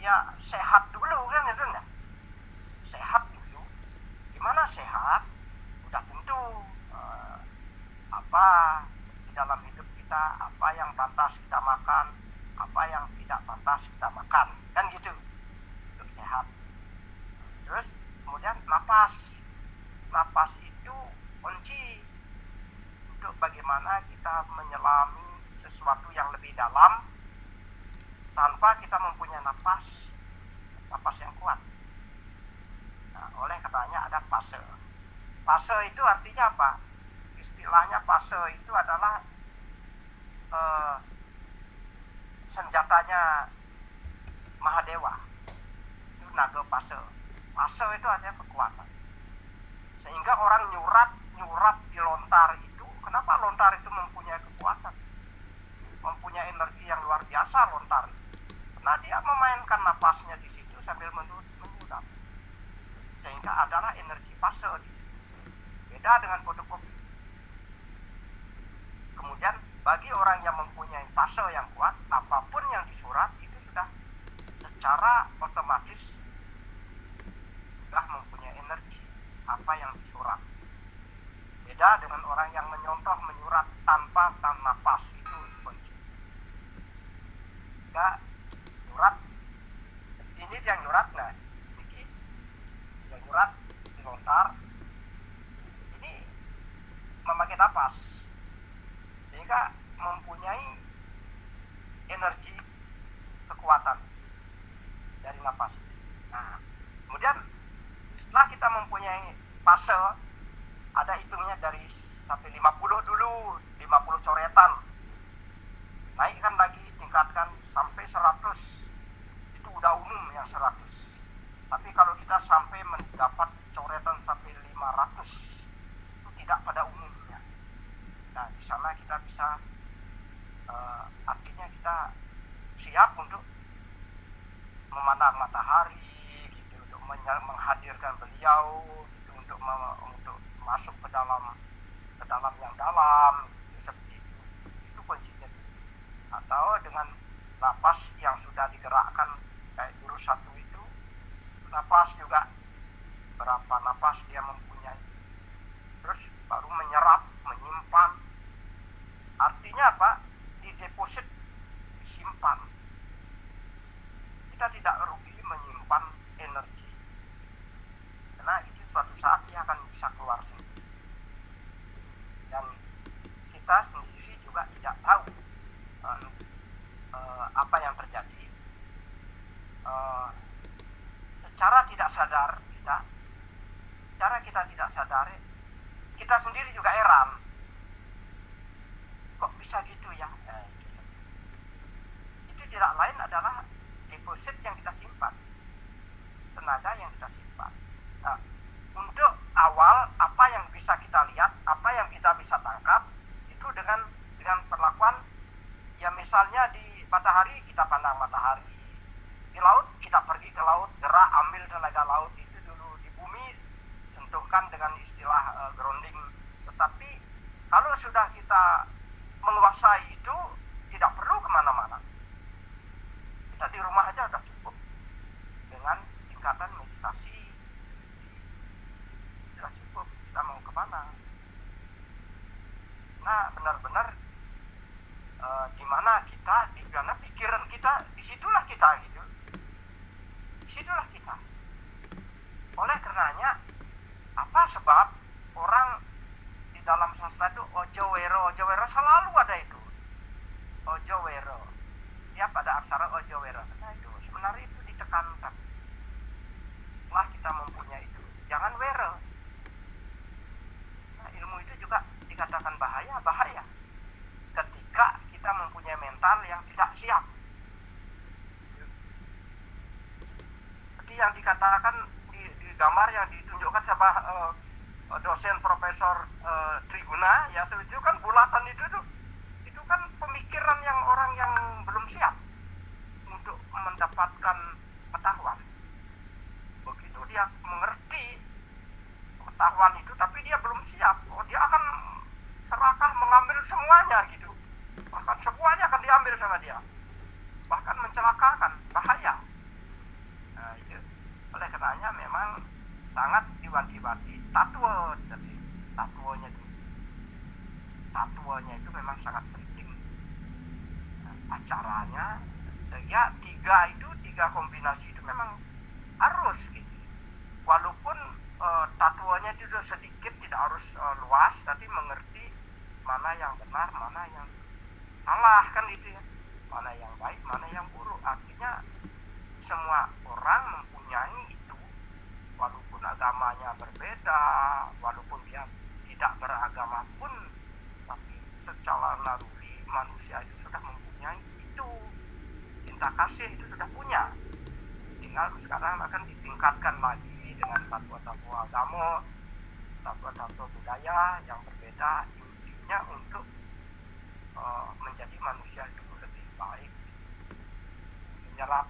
ya sehat dulu kan, itu enggak? Sehat dulu. Gimana sehat? Udah tentu apa di dalam hidup kita, apa yang pantas kita makan, apa yang tidak pantas kita makan, kan gitu. Untuk sehat. Terus kemudian napas itu kunci untuk bagaimana kita menyelami sesuatu yang lebih dalam tanpa kita mempunyai napas yang kuat. Nah, oleh katanya ada fase. Fase itu artinya apa? Istilahnya fase itu adalah senjatanya Mahadewa. Itu naga fase. Fase itu artinya kekuatan. Sehingga orang nyurat di lontar itu, kenapa lontar itu mempunyai kekuatan? Mempunyai energi yang luar biasa lontar. Karena dia memainkan napasnya di situ sambil menyurat. Sehingga adalah energi fase di situ. Beda dengan fotokopi. Kemudian bagi orang yang mempunyai fase yang kuat, apapun yang disurat itu sudah secara otomatis sudah mempunyai energi apa yang disurat. Beda dengan orang yang menyontoh menyurat tanpa napas, itu kunci. Jika nyurat seperti ini, yang nyurat, nah ini yang nyurat di lontar ini memakai napas sehingga mempunyai energi kekuatan dari napas. Nah, kemudian setelah kita mempunyai fase, ada hitungnya dari sampai 50 dulu, 50 coretan. Naikkan lagi, tingkatkan sampai 100. Itu udah umum yang 100. Tapi kalau kita sampai mendapat coretan sampai 500, itu tidak pada umumnya. Nah, di sana kita bisa artinya kita siap untuk memandang matahari, gitu, untuk menghadirkan beliau, gitu, untuk masuk ke dalam yang dalam, gitu, seperti itu kuncinya. Atau dengan napas yang sudah digerakkan kayak jurus satu itu, napas juga berapa napas dia mempunyai, terus baru menyerap, menyimpan. Artinya apa? Di deposit, disimpan. Kita tidak rugi menyimpan energi, karena itu suatu saat dia akan bisa keluar sendiri. Dan kita sendiri juga tidak tahu secara tidak sadar kita tidak sadar, kita sendiri juga heran, kok bisa gitu ya. Itu tidak lain adalah deposit yang kita simpan, tenaga yang kita simpan. Nah, untuk awal apa yang bisa kita lihat, apa yang kita bisa tangkap itu dengan perlakuan ya, misalnya di matahari kita pandang matahari, di laut kita pergi ke laut, gerak ambil tenaga laut itu dulu, di bumi sentuhkan dengan istilah grounding. Tetapi kalau sudah kita menguasai itu, tidak perlu kemana-mana, kita di rumah aja udah cukup dengan tingkatan meditasi sudah cukup, kita mau kemana. Nah, benar-benar di mana kita, di mana pikiran kita, disitulah kita gitu, disitulah kita. Oleh karenanya, apa sebab orang di dalam sastra itu ojo wero selalu ada itu, ojo wero, setiap ada aksara ojo wero. Nah, itu sebenarnya itu ditekankan. Setelah kita mempunyai itu, jangan wero. Nah, ilmu itu juga dikatakan bahaya ketika kita mempunyai mental yang tidak siap. Seperti yang dikatakan di gambar yang ditunjukkan sama dosen Profesor Triguna, ya itu kan bulatan itu kan pemikiran yang orang yang belum siap untuk mendapatkan pengetahuan. Begitu dia mengerti pengetahuan itu, tapi dia belum siap, dia akan serakah mengambil semuanya gitu, bahkan semuanya akan diambil sama dia, bahkan mencelakakan, bahaya. Nah, itu oleh karenanya memang sangat diwanti-wanti tatwa, jadi tatwanya itu memang sangat penting. Nah, acaranya sehingga tiga kombinasi itu memang harus gitu, walaupun tatwanya itu sedikit, tidak harus luas, tapi mengerti mana yang benar, mana yang salah, kan itu ya, mana yang baik, mana yang buruk. Artinya semua orang mempunyai itu, walaupun agamanya berbeda, walaupun dia tidak beragama pun, tapi secara naluri manusia itu sudah mempunyai itu, cinta kasih itu sudah punya, tinggal sekarang akan ditingkatkan lagi dengan tatwa-tatwa agama, tatwa-tatwa budaya yang berbeda, intinya untuk menjadi manusia itu lebih baik, menyerap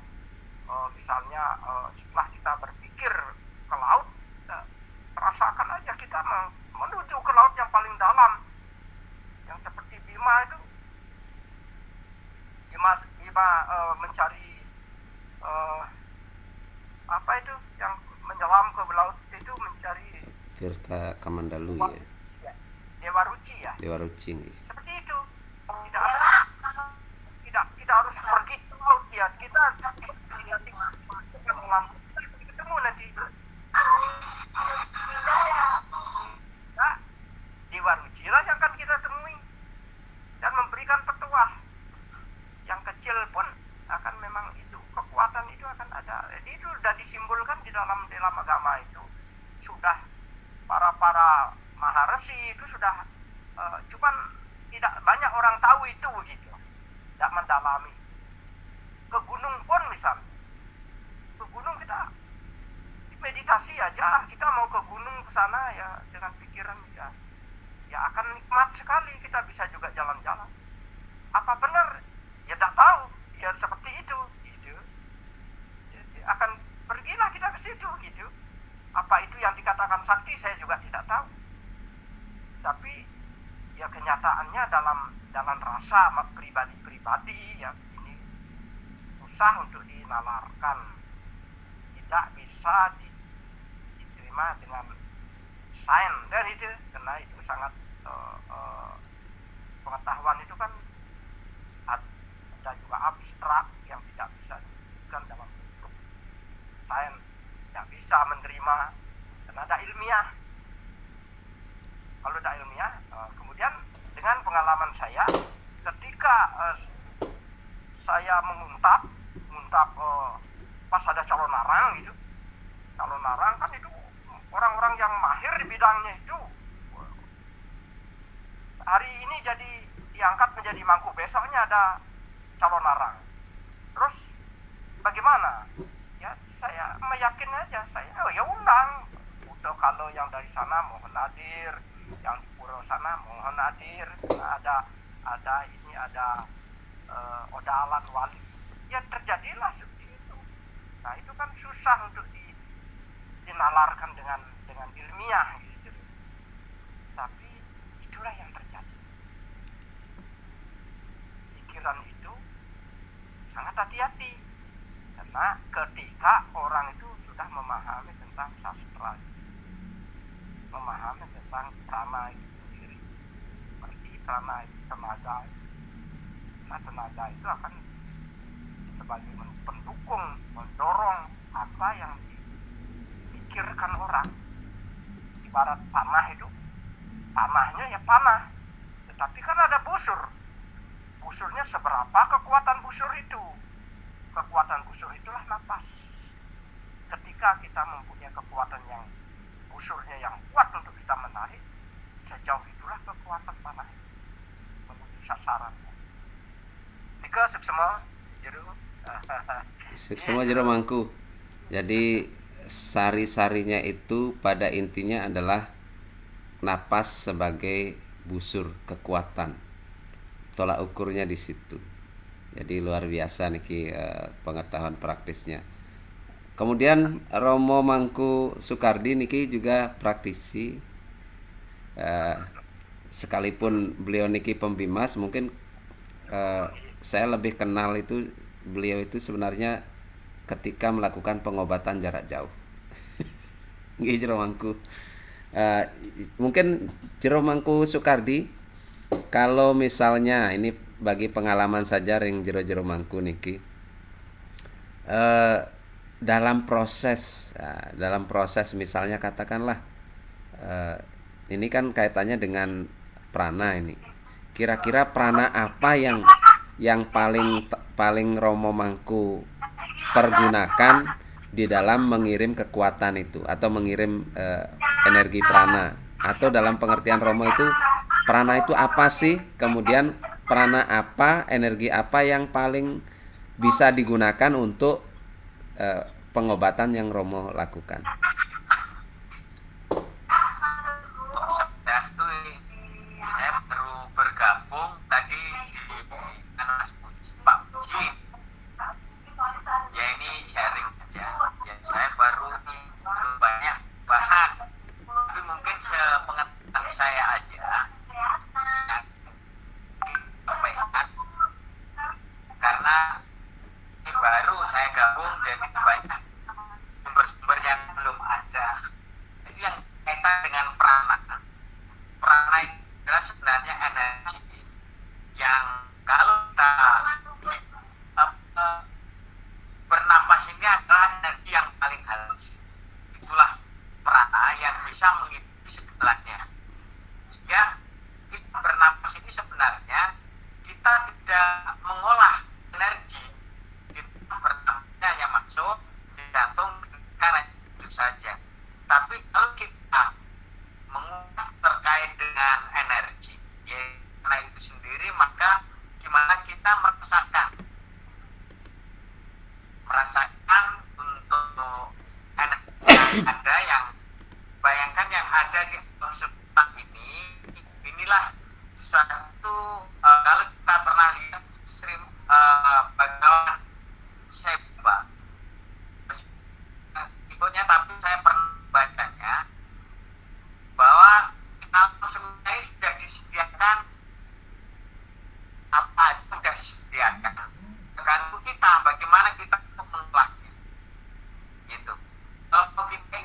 misalnya setelah kita berpikir ke laut, rasakan aja kita menuju ke laut yang paling dalam, yang seperti Bima itu, Bima mencari apa itu yang menyelam ke laut itu, mencari Tirta Kamandalu ya. Dewa Ruci ya. Dewa Ruci nggih. Seperti itu. Tidak harus pergi ke laut ya. Kita ketemu nanti. Nah, Dewa Ruci lah yang akan kita temui dan memberikan petuah. Yang kecil pun akan memang itu, kekuatan itu akan ada. Jadi itu sudah disimbolkan di dalam agama itu. Sudah para maharesi itu sudah cuman tidak banyak orang tahu itu begitu. Tidak mendalami. Ke gunung pun misalnya. Ke gunung kita meditasi aja, kita mau ke gunung ke sana ya dengan pikiran ya akan nikmat sekali, kita bisa juga jalan-jalan. Apa benar? Ya tak tahu, ya seperti itu gitu. Jadi akan pergilah kita ke situ gitu. Apa itu yang dikatakan sakti, saya juga tidak tahu. Tapi ya kenyataannya dalam rasa pribadi ya, ini susah untuk dinalarkan, tidak bisa diterima dengan sains dan itu, karena itu sangat pengetahuan itu kan ada juga abstrak yang tidak bisa dibuktikan dalam bentuk sains, tidak bisa menerima karena ada ilmiah. Kalau ada ilmiah, kemudian dengan pengalaman saya ketika saya menguntap pas ada calon arang gitu, narang kan itu orang-orang yang mahir di bidangnya itu. Hari ini jadi diangkat menjadi mangku, besoknya ada calon narang. Terus bagaimana? Ya saya meyakin aja, saya ya undang. Udah kalau yang dari sana mohon hadir, yang di pura sana mohon hadir. Ada ini ada odalan wali. Ya terjadilah seperti itu. Nah itu kan susah untuk dinalarkan dengan ilmiah gitu. Tapi itulah yang terjadi. Pikiran itu sangat hati-hati, karena ketika orang itu sudah memahami tentang sastra, memahami tentang prana itu sendiri, seperti prana itu tenaga. Nah tenaga itu akan sebagai pendukung, mendorong apa yang dipikirkan orang. Ibarat panah itu, panahnya ya panah, tetapi kan ada busur. Busurnya seberapa kekuatan busur itu? Kekuatan busur itulah napas. Ketika kita mempunyai kekuatan yang busurnya yang kuat untuk kita menarik, sejauh itulah kekuatan panah menuju sasarannya. Nika semua jero. Semua jero mangku. Jadi sari-sarinya itu pada intinya adalah napas sebagai busur kekuatan. Tolak ukurnya di situ. Jadi luar biasa niki pengetahuan praktisnya. Kemudian Romo Mangku Soekardi niki juga praktisi. Sekalipun beliau niki pembimas, mungkin saya lebih kenal itu beliau itu sebenarnya ketika melakukan pengobatan jarak jauh. Nggih Jero Mangku. Mungkin Jero Mangku Soekardi, kalau misalnya ini bagi pengalaman saja ring jero mangku niki, dalam proses misalnya katakanlah ini kan kaitannya dengan prana ini. Kira-kira prana apa yang paling Romo Mangku pergunakan di dalam mengirim kekuatan itu atau mengirim energi prana, atau dalam pengertian Romo itu prana itu apa sih? Kemudian prana apa, energi apa yang paling bisa digunakan untuk pengobatan yang Romo lakukan? Saya baru bergabung tadi di Pak Puji. Ya ini sharing saja. Ya saya baru belum banyak bahan. Tapi mungkin sepengetahuan saya aja. Karena ini baru saya gabung, jadi banyak sumber-sumber yang belum ada. Jadi yang kaitan dengan prana itu adalah sebenarnya energi yang kalau kita bernapas ini adalah energi yang paling halus. Itulah prana yang bisa mengikuti segalanya. Sehingga kita bernapas ini sebenarnya kita tidak mengolah energi, kita bernapasnya hanya masuk di jantung karena itu saja. Tapi kalau kita mengulas terkait dengan energi, ya karena itu sendiri, maka gimana kita merasakan untuk energi yang ada, yang bayangkan yang ada di sekitar inilah satu kalau kita pernah lihat bagaimana saya coba ikutnya, tapi saya pernah bacanya bahwa semuanya sudah disediakan, apa aja sudah disediakan, tergantung kita bagaimana kita untuk mengolahnya gitu. Kalau kita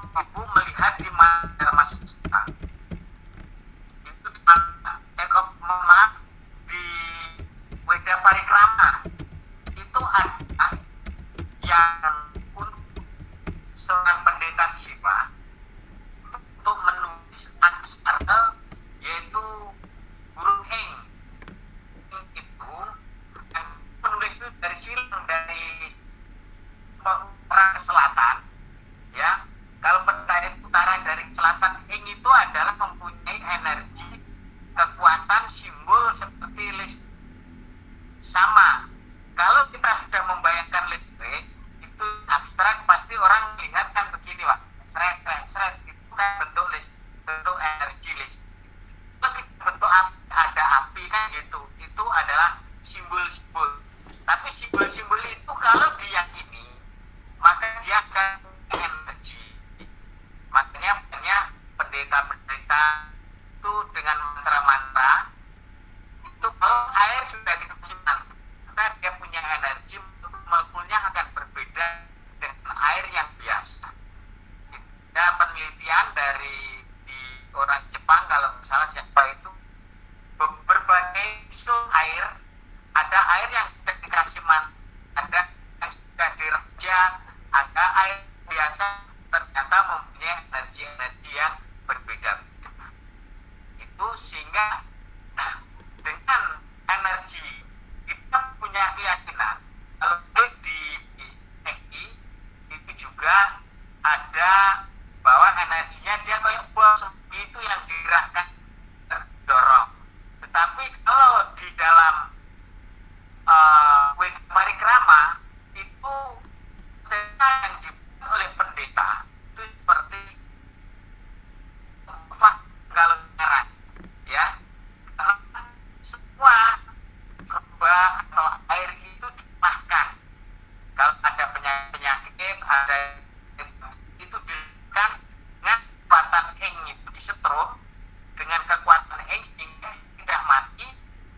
ibu melihat di mana masuk itu di mana maaf, di Weda Parikrama itu ada yang untuk seorang pendeta jiwa untuk menulis artikel yaitu burung ing itu yang penulis itu dari silang dari utara ke selatan ya. Kalau pendeta utara dari selatan ing itu adalah mempunyai energi kekuatan simbol seperti listrik. Sama kalau kita sudah membayangkan listrik itu abstrak, pasti orang melihat kan begini Pak, seret itu kan bentuk listrik, bentuk energi listrik. Kalau kita bentuk api, ada api kan gitu, itu adalah simbol-simbol. Tapi simbol-simbol itu kalau diyakini maka dia akan energi. Makanya banyak pendeta-pendeta itu dengan mantra-mantra itu kalau air sudah dikasih mantra, maka dia punya energi, molekulnya akan berbeda dengan air yang biasa. Ada penelitian dari di orang Jepang kalau misalnya siapa itu berbagai isu air, ada air yang sudah dikasih mantra, ada yang sudah diraja, ada air biasa ternyata mempunyai energi yang berbeda. Itu sehingga dengan energi kita punya keyakinan kalau di EI itu juga ada bahwa energinya dia kayak bom itu yang digerakkan terdorong. Tetapi kalau di dalam Weda Parikrama itu cerita yang dibuat oleh pendeta itu seperti kalau nyerah ya, karena semua lembah atau air itu dipaskan. Kalau ada penyakit ada itu dilakukan dengan kekuatan ing itu disetrum dengan kekuatan ing sehingga tidak mati,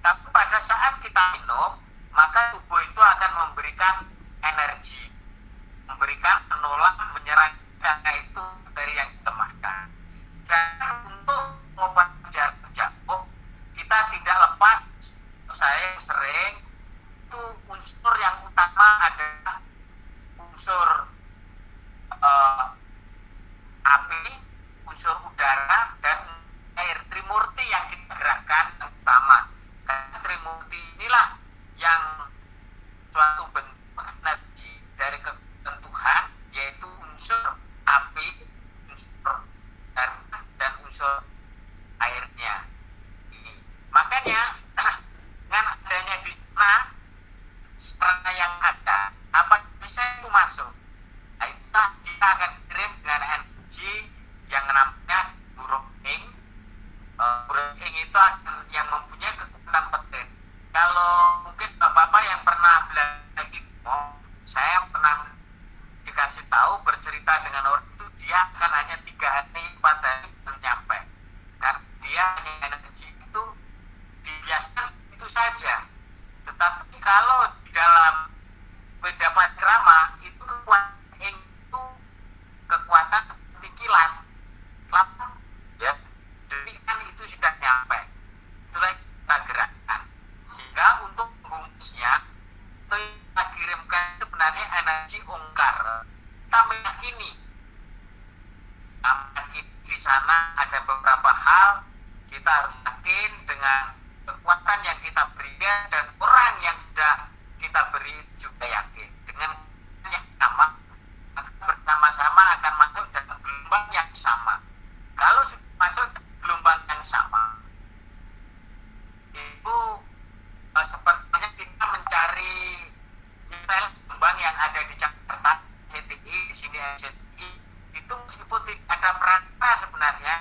tapi pada saat kita minum maka tubuh itu akan memberikan energi, memberikan menolak menyerang karena itu dari yang dilemahkan. Dan untuk obat jarak jauh kita tidak lepas, saya sering itu unsur yang utama adalah unsur api, unsur udara dan air. Trimurti yang kita gerakkan yang utama, karena Trimurti inilah yang suatu bentuk energi dari kekuatan Tuhan, yaitu unsur api, unsur udara dan unsur airnya ini. Makanya dengan adanya di sana sarana yang ada, apa bisa itu masuk, nah, kita akan kirim dengan energi yang namanya burung ing. Burung ing itu yang mempunyai kekuatan petir. Kalau mungkin bapak-bapak yang pernah belajar Igmo, saya pernah dikasih tahu bercerita dengan orang itu dia akan hanya 3 hari 4 hari belum nyampe. Karena dia hanya energi itu dibiasakan itu saja. Tetapi kalau di dalam Weda Parikrama itu kekuatan itu kekuatan seperti kilat, ya. Jadi kan itu sudah nyampe. Itulah kita gerakkan. Sehingga untuk membungkusnya itu kita kirimkan sebenarnya energi ongkar. Kita meyakini di sana ada beberapa hal kita harus yakin dengan kekuatan yang kita berikan dan orang yang sudah kita beri juga yakin dengan yang sama bersama-sama akan masuk dalam gelombang yang sama. Kalau sudah masuk gelombang yang sama itu sepertinya kita mencari misalnya gelombang yang ada di Jakarta CTI, di sini CTI itu meskipun tidak ada perantara sebenarnya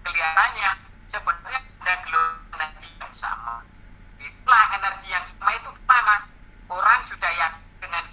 kelihatannya sebenarnya ada gelombang energi yang sama. Itulah energi yang sama itu mana orang sudah yakin dengan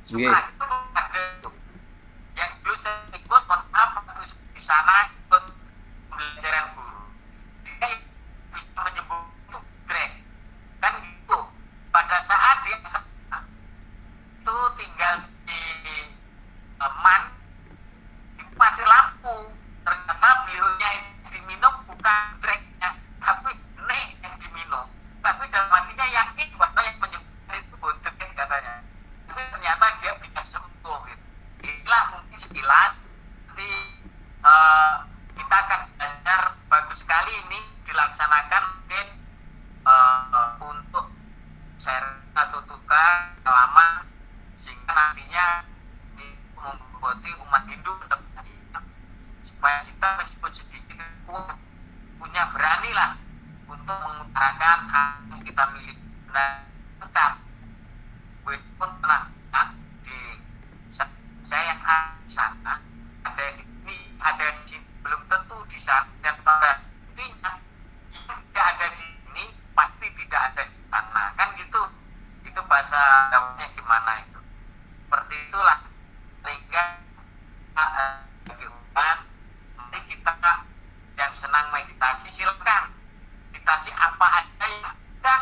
Nggih. Setelah itu ada itu. Yang dulu saya ikut, mohon maaf, waktu di sana ikut pembelajaran guru. Dia bisa menyebut itu grade. Kan gitu. Pada saat dia itu tinggal di Man, itu mati lampu. Ternyata beliaunya yang diminum bukan grade-nya, tapi nek yang diminum. Tapi dalam hatinya yakin bahwa yang menyebutkan itu bondet katanya. Tapi ternyata dia bisa sembuh gitu. Inilah mungkin sekilas. Nanti kita akan belajar, bagus sekali ini dilaksanakan mungkin untuk share atau tukar selama, sehingga nantinya memboboti umat Hindu supaya kita meskipun sedikit punya berani lah untuk mengutarakan hak yang kita miliki. Dan tetap pun pernah di saya yang di sana ada ini ada di sini, belum tentu di sana, dan pada intinya yang tidak ada di sini pasti tidak ada di sana, kan gitu. Itu bahasa Jawanya gimana itu, seperti itulah. Sehingga bagi umat, mari kita yang senang meditasi silakan meditasi apa aja yang ada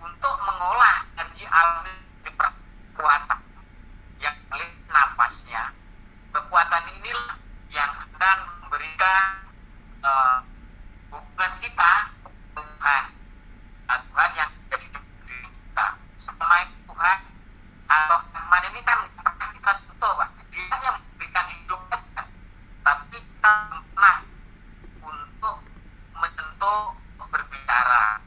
untuk mengolah energi alami di kekuatan yang paling napasnya. Kekuatan inilah yang akan memberikan hubungan kita dengan Tuhan yang ada di diri kita. Selama itu Tuhan atau Tuhan ini kan kita sentuh, Pak. Dia yang memberikan hidup kita, tapi kita pernah untuk menyentuh, berbicara.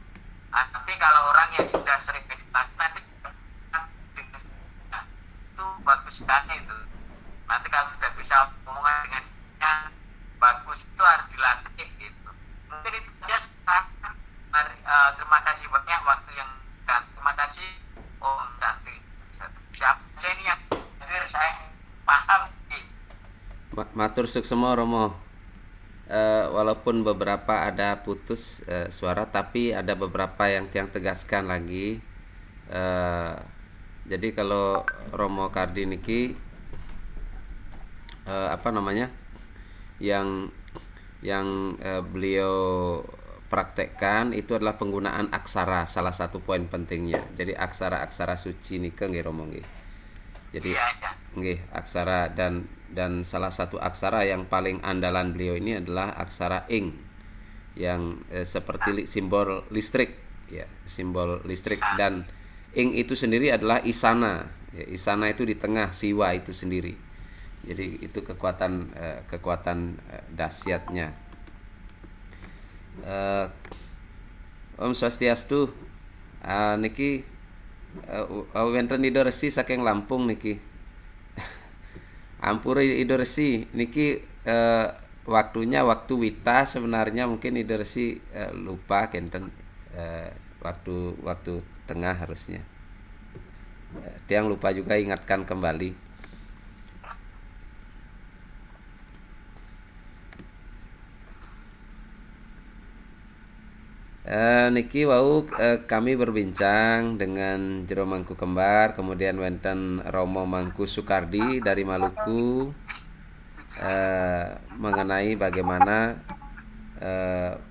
Nanti kalau orang yang sudah sering meditasi nanti itu bagus sekali itu. Nanti kalau sudah bisa omongan dengan dia, bagus, itu harus dilatih gitu. Mungkin itu saja. Terima kasih banyak waktu yang dan terima kasih Om Santi. Siapa ini yang hadir, saya paham sih. Matur suksema Romo. Walaupun beberapa ada putus suara, tapi ada beberapa yang tegaskan lagi. Jadi kalau Romo Kardi niki apa namanya, yang beliau praktekkan itu adalah penggunaan aksara, salah satu poin pentingnya. Jadi aksara suci niki nggih Romo nggih. Jadi nggih aksara, dan salah satu aksara yang paling andalan beliau ini adalah aksara ing, yang seperti simbol listrik ya, simbol listrik. Dan ing itu sendiri adalah isana ya, isana itu di tengah siwa itu sendiri. Jadi itu kekuatan dahsyatnya. Om Swastiastu. Niki wenten Ido Resi saking Lampung niki. Ampura Ido Resi niki waktunya waktu wita, sebenarnya mungkin Ido Resi lupa kenten waktu tengah harusnya. Tiang lupa juga, ingatkan kembali. Niki wau kami berbincang dengan Jero Mangku Kembar, kemudian wenten Romo Mangku Sukardi dari Maluku, mengenai bagaimana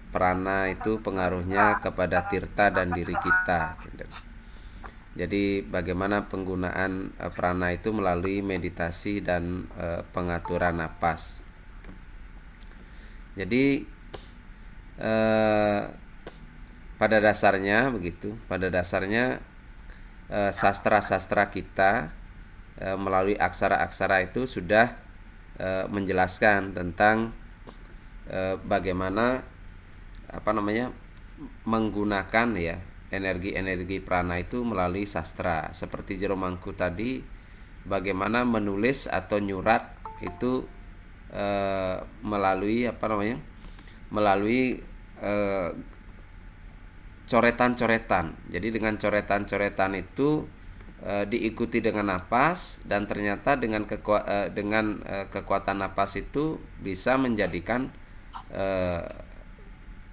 prana itu pengaruhnya kepada tirta dan diri kita. Jadi bagaimana penggunaan prana itu melalui meditasi dan pengaturan napas. Jadi pada dasarnya begitu. Pada dasarnya sastra-sastra kita melalui aksara-aksara itu sudah menjelaskan tentang bagaimana menggunakan ya energi-energi prana itu melalui sastra. Seperti Jero Mangku tadi, bagaimana menulis atau nyurat itu melalui melalui coretan-coretan. Jadi dengan coretan-coretan itu diikuti dengan napas, dan ternyata dengan kekuatan napas itu bisa menjadikan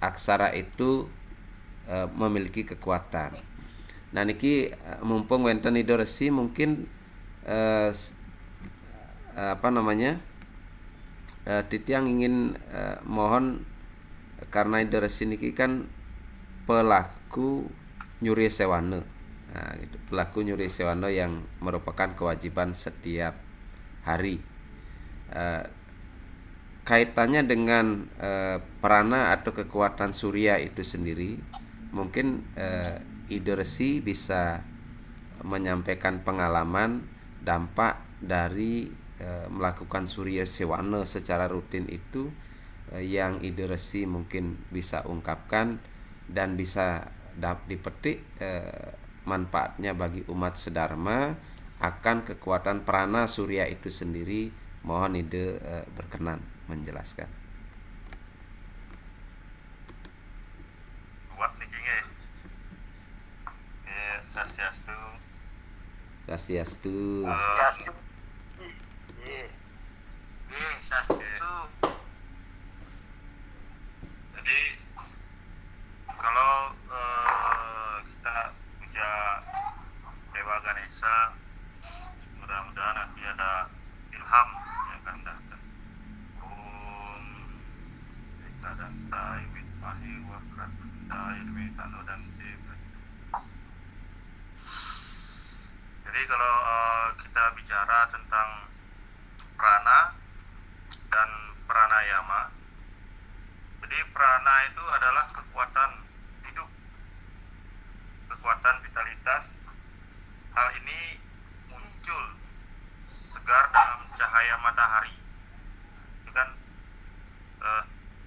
aksara itu memiliki kekuatan. Nah niki mumpung wonten Ida Resi mungkin apa namanya? Titiang ingin mohon karena Ida Resi niki kan pelaku nyuri sewana. Nah, gitu. Pelaku nyuri sewana yang merupakan kewajiban setiap hari. Kaitannya dengan prana atau kekuatan surya itu sendiri, mungkin Ida Resi bisa menyampaikan pengalaman dampak dari melakukan surya sewana secara rutin itu yang Ida Resi mungkin bisa ungkapkan dan bisa dipetik manfaatnya bagi umat sedharma akan kekuatan prana surya itu sendiri. Mohon Ida berkenan menjelaskan. Buat niki nggih. Swastiastu. Swastiastu. Swastiastu. Nggih. Sastu. Jadi kalau kita puja Dewa Ganesha, mudah-mudahan nanti ada ilham yang akan datang. Om Ekadanta Imitmahi Wakratunda Irmitano dan Jadi kalau kita bicara tentang prana dan pranayama, jadi prana itu adalah kekuatan hidup, kekuatan vitalitas. Hal ini muncul segar dalam cahaya matahari. Itu kan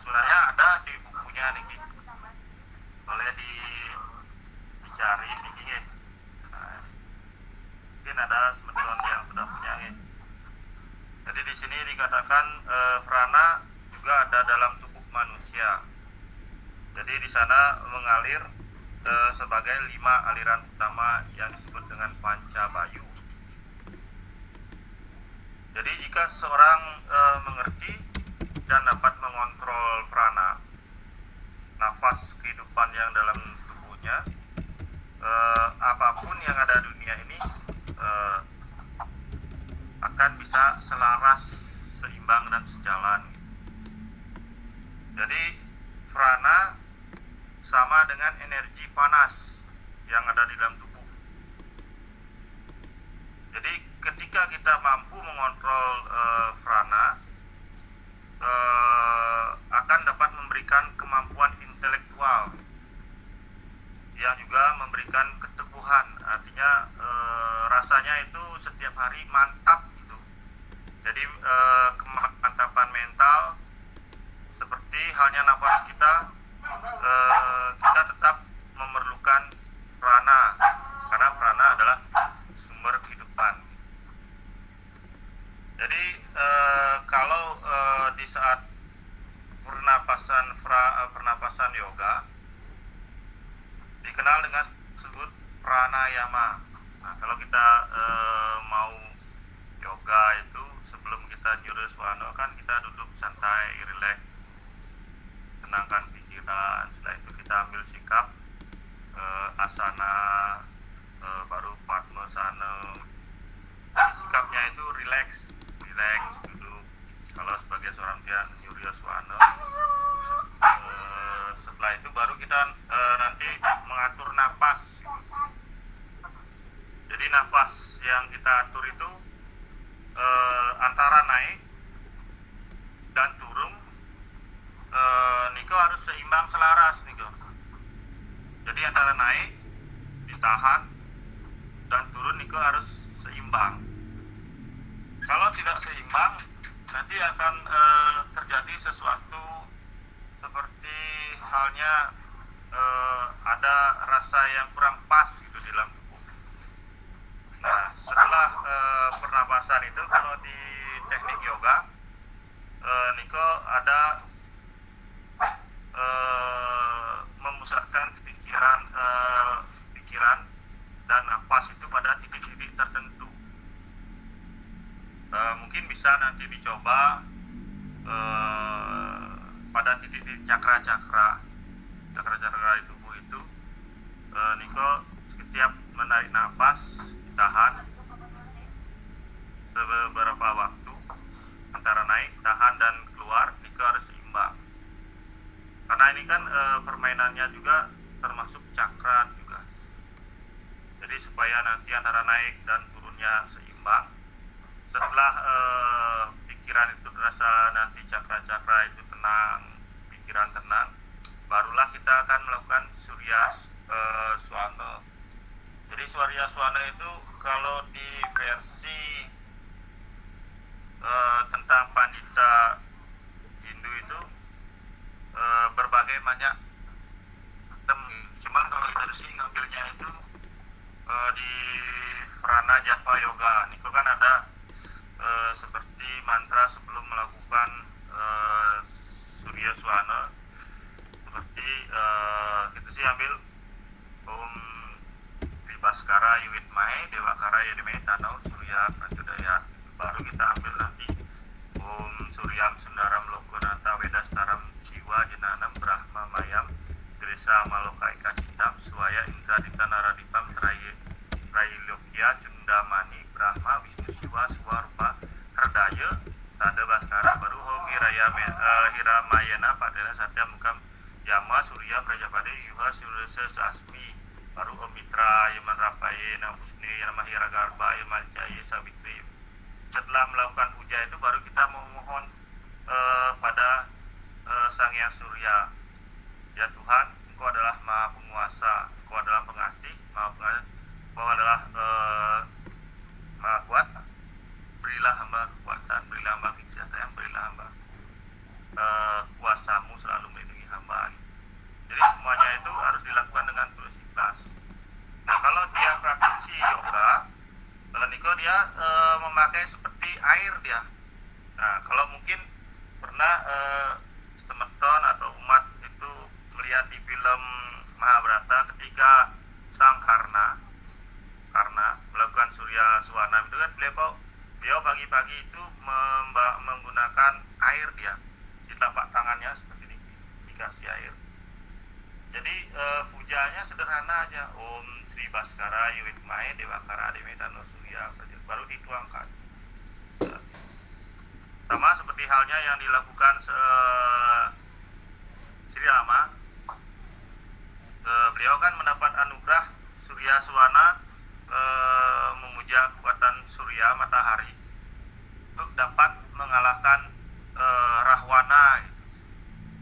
sebenarnya ada di bukunya niki. Boleh dicari niki nggih. Mungkin ada semeton yang sudah punya nggih. Jadi di sini dikatakan prana juga ada dalam tubuh manusia. Jadi di sana mengalir sebagai 5 aliran utama yang disebut dengan pancabayu. Jadi jika seorang mengerti dan dapat mengontrol prana, nafas kehidupan yang dalam tubuhnya, apapun yang ada di dunia ini akan bisa selaras, seimbang dan sejalan. Jadi prana sama dengan energi panas yang ada di dalam tubuh. Jadi ketika kita mampu mengontrol prana, akan dapat memberikan kemampuan intelektual yang juga memberikan keteguhan. Artinya rasanya itu setiap hari mantap gitu. Jadi kemantapan mental, seperti halnya nafas kita, kita tetap memerlukan prana karena prana adalah sumber kehidupan. Jadi kalau di saat pernapasan yoga dikenal dengan disebut pranayama. Nah, kalau kita mau yoga itu sebelum kita nyuruh swana kan kita duduk santai, rileks, tenangkan pikiran. Setelah itu kita ambil sikap asana, baru padmasana. Jadi sikapnya itu rileks duduk. Kalau sebagai seorang dia nyuruh swana, setelah itu baru kita nanti mengatur napas. Jadi nafas yang kita atur itu antara naik dan turun, niko harus seimbang selaras niko. Jadi antara naik ditahan dan turun niko harus seimbang. Kalau tidak seimbang, nanti akan terjadi sesuatu seperti halnya ada rasa yang kurang pas gitu di dalam tubuh. Nah, setelah pernapasan itu, kalau di teknik yoga, niko ada memusatkan pikiran dan napas itu pada titik-titik tertentu. Mungkin bisa nanti dicoba pada titik-titik cakra-cakra di tubuh itu, niko setiap menarik napas tahan beberapa waktu antara naik, tahan dan keluar itu harus seimbang. Karena ini kan permainannya juga termasuk cakra juga. Jadi supaya nanti antara naik dan turunnya seimbang. Setelah pikiran itu terasa nanti cakra-cakra itu tenang, pikiran tenang, barulah kita akan melakukan surya swana. Jadi surya swana itu kalau di versi tentang pandita Hindu itu berbagai banyak tem. Cuman kalau kita sih ngambilnya itu di Prana Japa Yoga. Itu kan ada seperti mantra sebelum melakukan surya swana. Seperti kita sih ambil Om Baskara Yuwitmai Dewakara Yadimai Tanau Surya Pracudaya. Baru kita ambil nanti Om Suryam Sundaram Lokonata Vedastaram Siwa Jenanam Brahma Mayam Gresa Malokai Kacitam Suaya Indra Dita Naradipam Trailokya Cundamani Brahma Wisnu Siwa Suwarupa Herdaya Sada Baskara Baru Homi Hiramayana Padana Satya Mukam Yama Surya Prajapade Yuha Surya Sasmi Baru Om Mitra Yaman Rapaye Namusni Nama Hiragarba Yaman Jaya Sabitri. Setelah melakukan puja itu baru kita memohon pada Sang Yang Surya. Ya Tuhan, Engkau adalah Maha Penguasa, Engkau adalah pengasih, Maha Pengasih, Engkau adalah Maha Kuat. Berilah hamba kekuatan, berilah hamba kasih sayang, berilah hamba kuasamu selalu melindungi hamba. Jadi semuanya itu harus dilakukan dengan tulus ikhlas. Nah kalau dia praktisi yoga, Niko dia memakai seperti air dia. Nah kalau mungkin pernah teman-teman atau umat itu melihat di film Mahabharata ketika Sang Karna melakukan surya swana itu kan beliau pagi-pagi itu menggunakan air dia di telapak tangannya seperti ini dikasih air. Jadi pujanya sederhana aja, Om Sri Baskara Yuwitmai Dewakara Adimedano Surya baru dituangkan. Sama seperti halnya yang dilakukan Sri Rama. Beliau kan mendapat anugerah surya swana memuja kekuatan surya matahari untuk dapat mengalahkan Rahwana.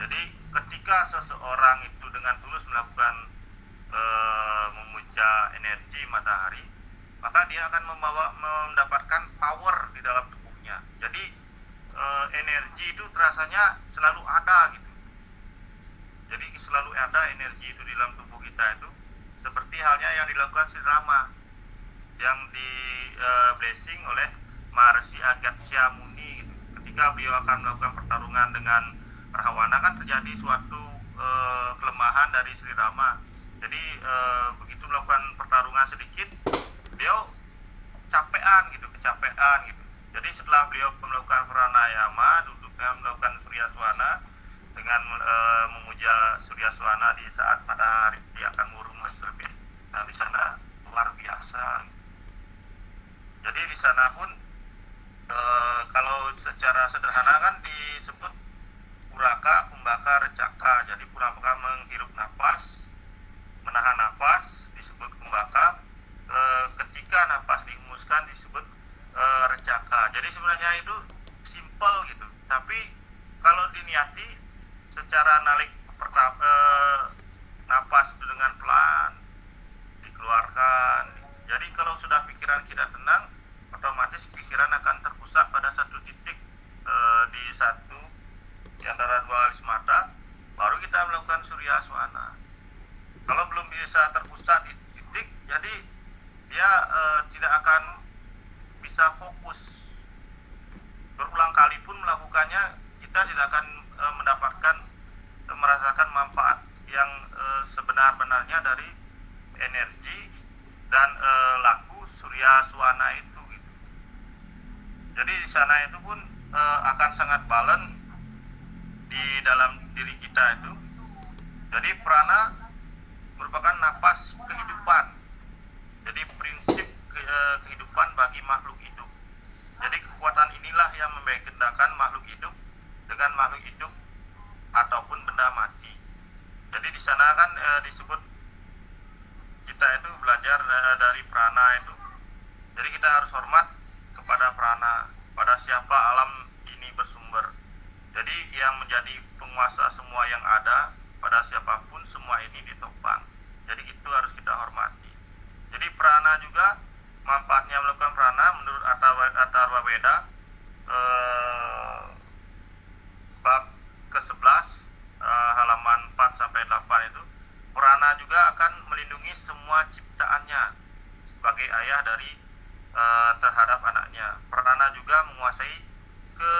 Jadi ketika seseorang itu dengan tulus melakukan memuja energi matahari, maka dia akan mendapatkan power di dalam tubuhnya. Jadi energi itu terasanya selalu ada gitu. Jadi selalu ada energi itu di dalam tubuh kita itu, seperti halnya yang dilakukan Sri Rama yang di blessing oleh Maharishi Agastya Muni gitu. Ketika beliau akan melakukan pertarungan dengan Rahwana kan terjadi suatu kelemahan dari Sri Rama. Jadi begitu melakukan pertarungan sedikit, beliau kecapean gitu. Jadi setelah beliau melakukan pranayama, duduknya melakukan surya swana dengan memuja surya swana di saat matahari akan murung terbit. Nah di sana luar biasa. Jadi di sana pun kalau secara sederhana kan disebut Puraka, Kumbaka, Recaka. Jadi Puraka menghirup nafas, menahan nafas disebut Kumbaka. Ketika nafas dihembuskan disebut Recaka. Jadi sebenarnya itu simple gitu. Tapi kalau diniati secara narik nafas itu dengan pelan dikeluarkan. Jadi kalau sudah pikiran kita tenang, otomatis pikiran akan terpusat pada satu titik di antara dua alis mata, baru kita melakukan surya swana. Kalau belum bisa terpusat di titik, jadi dia tidak akan bisa fokus. Berulang kali pun melakukannya, kita tidak akan merasakan manfaat yang sebenar-benarnya dari energi dan laku surya swana itu gitu. Jadi di sana itu pun akan sangat balance di dalam diri kita itu. Jadi prana merupakan napas kehidupan. kan disebut kita itu belajar dari prana itu. Jadi kita harus hormat kepada prana, pada siapa alam ini bersumber. Jadi yang menjadi penguasa semua yang ada, pada siapapun semua ini ditopang. Jadi itu harus kita hormati. Jadi prana juga manfaatnya melakukan prana menurut Atharva Veda bab ke-11 halaman 4 sampai 8 itu, prana juga akan melindungi semua ciptaannya sebagai ayah dari terhadap anaknya. Prana juga menguasai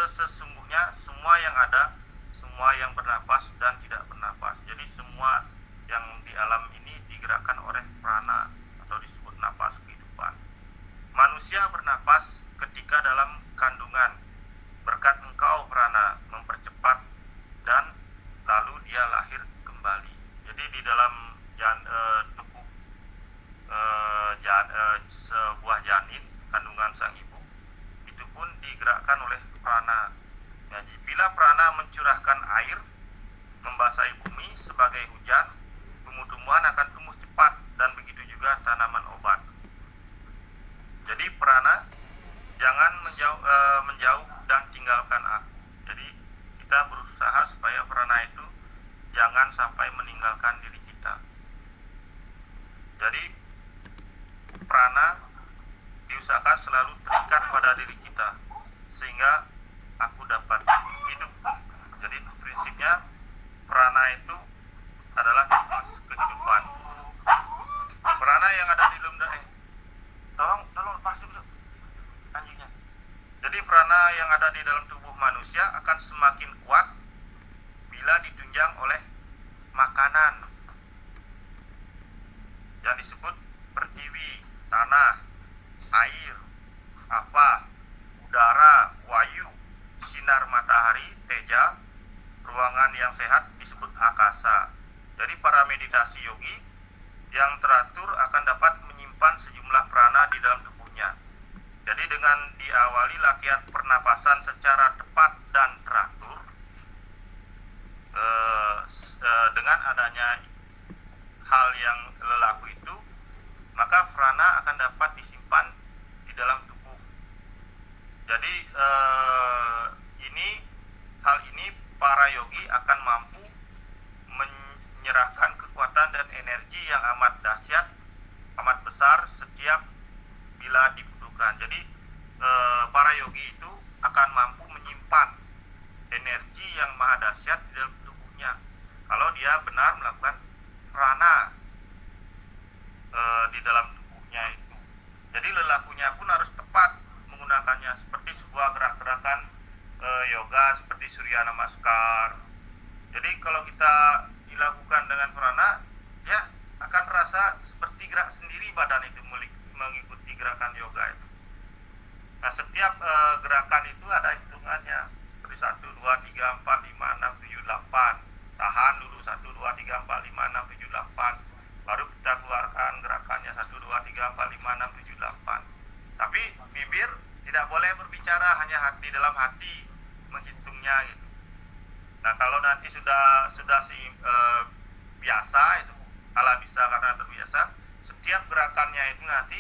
sesungguhnya semua yang ada, semua yang bernapas dan tidak bernapas. Jadi semua yang di alam ini digerakkan oleh prana atau disebut napas kehidupan. Manusia bernapas ketika dalam kandungan. Berkat engkau prana mempercepat dan lalu dia lahir kembali. Jadi di dalam tubuh sebuah janin kandungan sang ibu itu pun digerakkan oleh prana. Jadi bila prana mencurahkan air membasahi bumi sebagai hujan, tumbuh-tumbuhan akan tumbuh cepat dan begitu juga tanaman obat. Jadi prana jangan menjauh dan tinggalkan aku. Jadi kita berusaha supaya prana itu jangan sampai meninggalkan diri kita. Jadi prana diusahakan selalu terikat pada diri kita sehingga aku dapat hidup. Jadi prinsipnya prana itu adalah napas kehidupan. Prana yang ada di dalam tolong lepasin dulu anjingnya. Jadi prana yang ada di dalam tubuh manusia akan semakin kuat bila ditunjang oleh makanan yang disebut pertiwi, tanah, air, udara, wayu, sinar matahari, teja, ruangan yang sehat disebut akasa. Jadi para meditasi yogi yang teratur akan dapat menyimpan sejumlah prana di dalam tubuhnya. Jadi dengan diawali latihan pernapasan secara tepat dan teratur, dengan adanya hal yang lelaku itu, maka prana akan dapat disimpan di dalam tubuh. Jadi hal ini para yogi akan mampu menyerahkan kekuatan dan energi yang amat dahsyat, amat besar setiap bila dibutuhkan. Jadi para yogi itu akan mampu menyimpan energi yang maha dahsyat di dalam tubuhnya kalau dia benar melakukan prana di dalam tubuhnya itu. Jadi lelakunya pun harus tepat menggunakannya, seperti sebuah gerak-gerakan yoga seperti Surya Namaskar. Jadi kalau kita dilakukan dengan prana, ya akan terasa seperti gerak sendiri badan itu mengikuti gerakan yoga itu. Nah, setiap gerakan itu ada hitungannya, seperti 1, 2, 3, 4, 5, 6, 7, 8. Tahan dulu 1, 2, 3, 4, 5, 6, 7, 8. Baru kita keluarkan gerakannya 1, 2, 3, 4, 5, 6, 7, 8. Tapi bibir tidak boleh berbicara, hanya di dalam hati menghitungnya gitu. Nah, kalau nanti sudah biasa itu, ala bisa karena terbiasa, setiap gerakannya itu nanti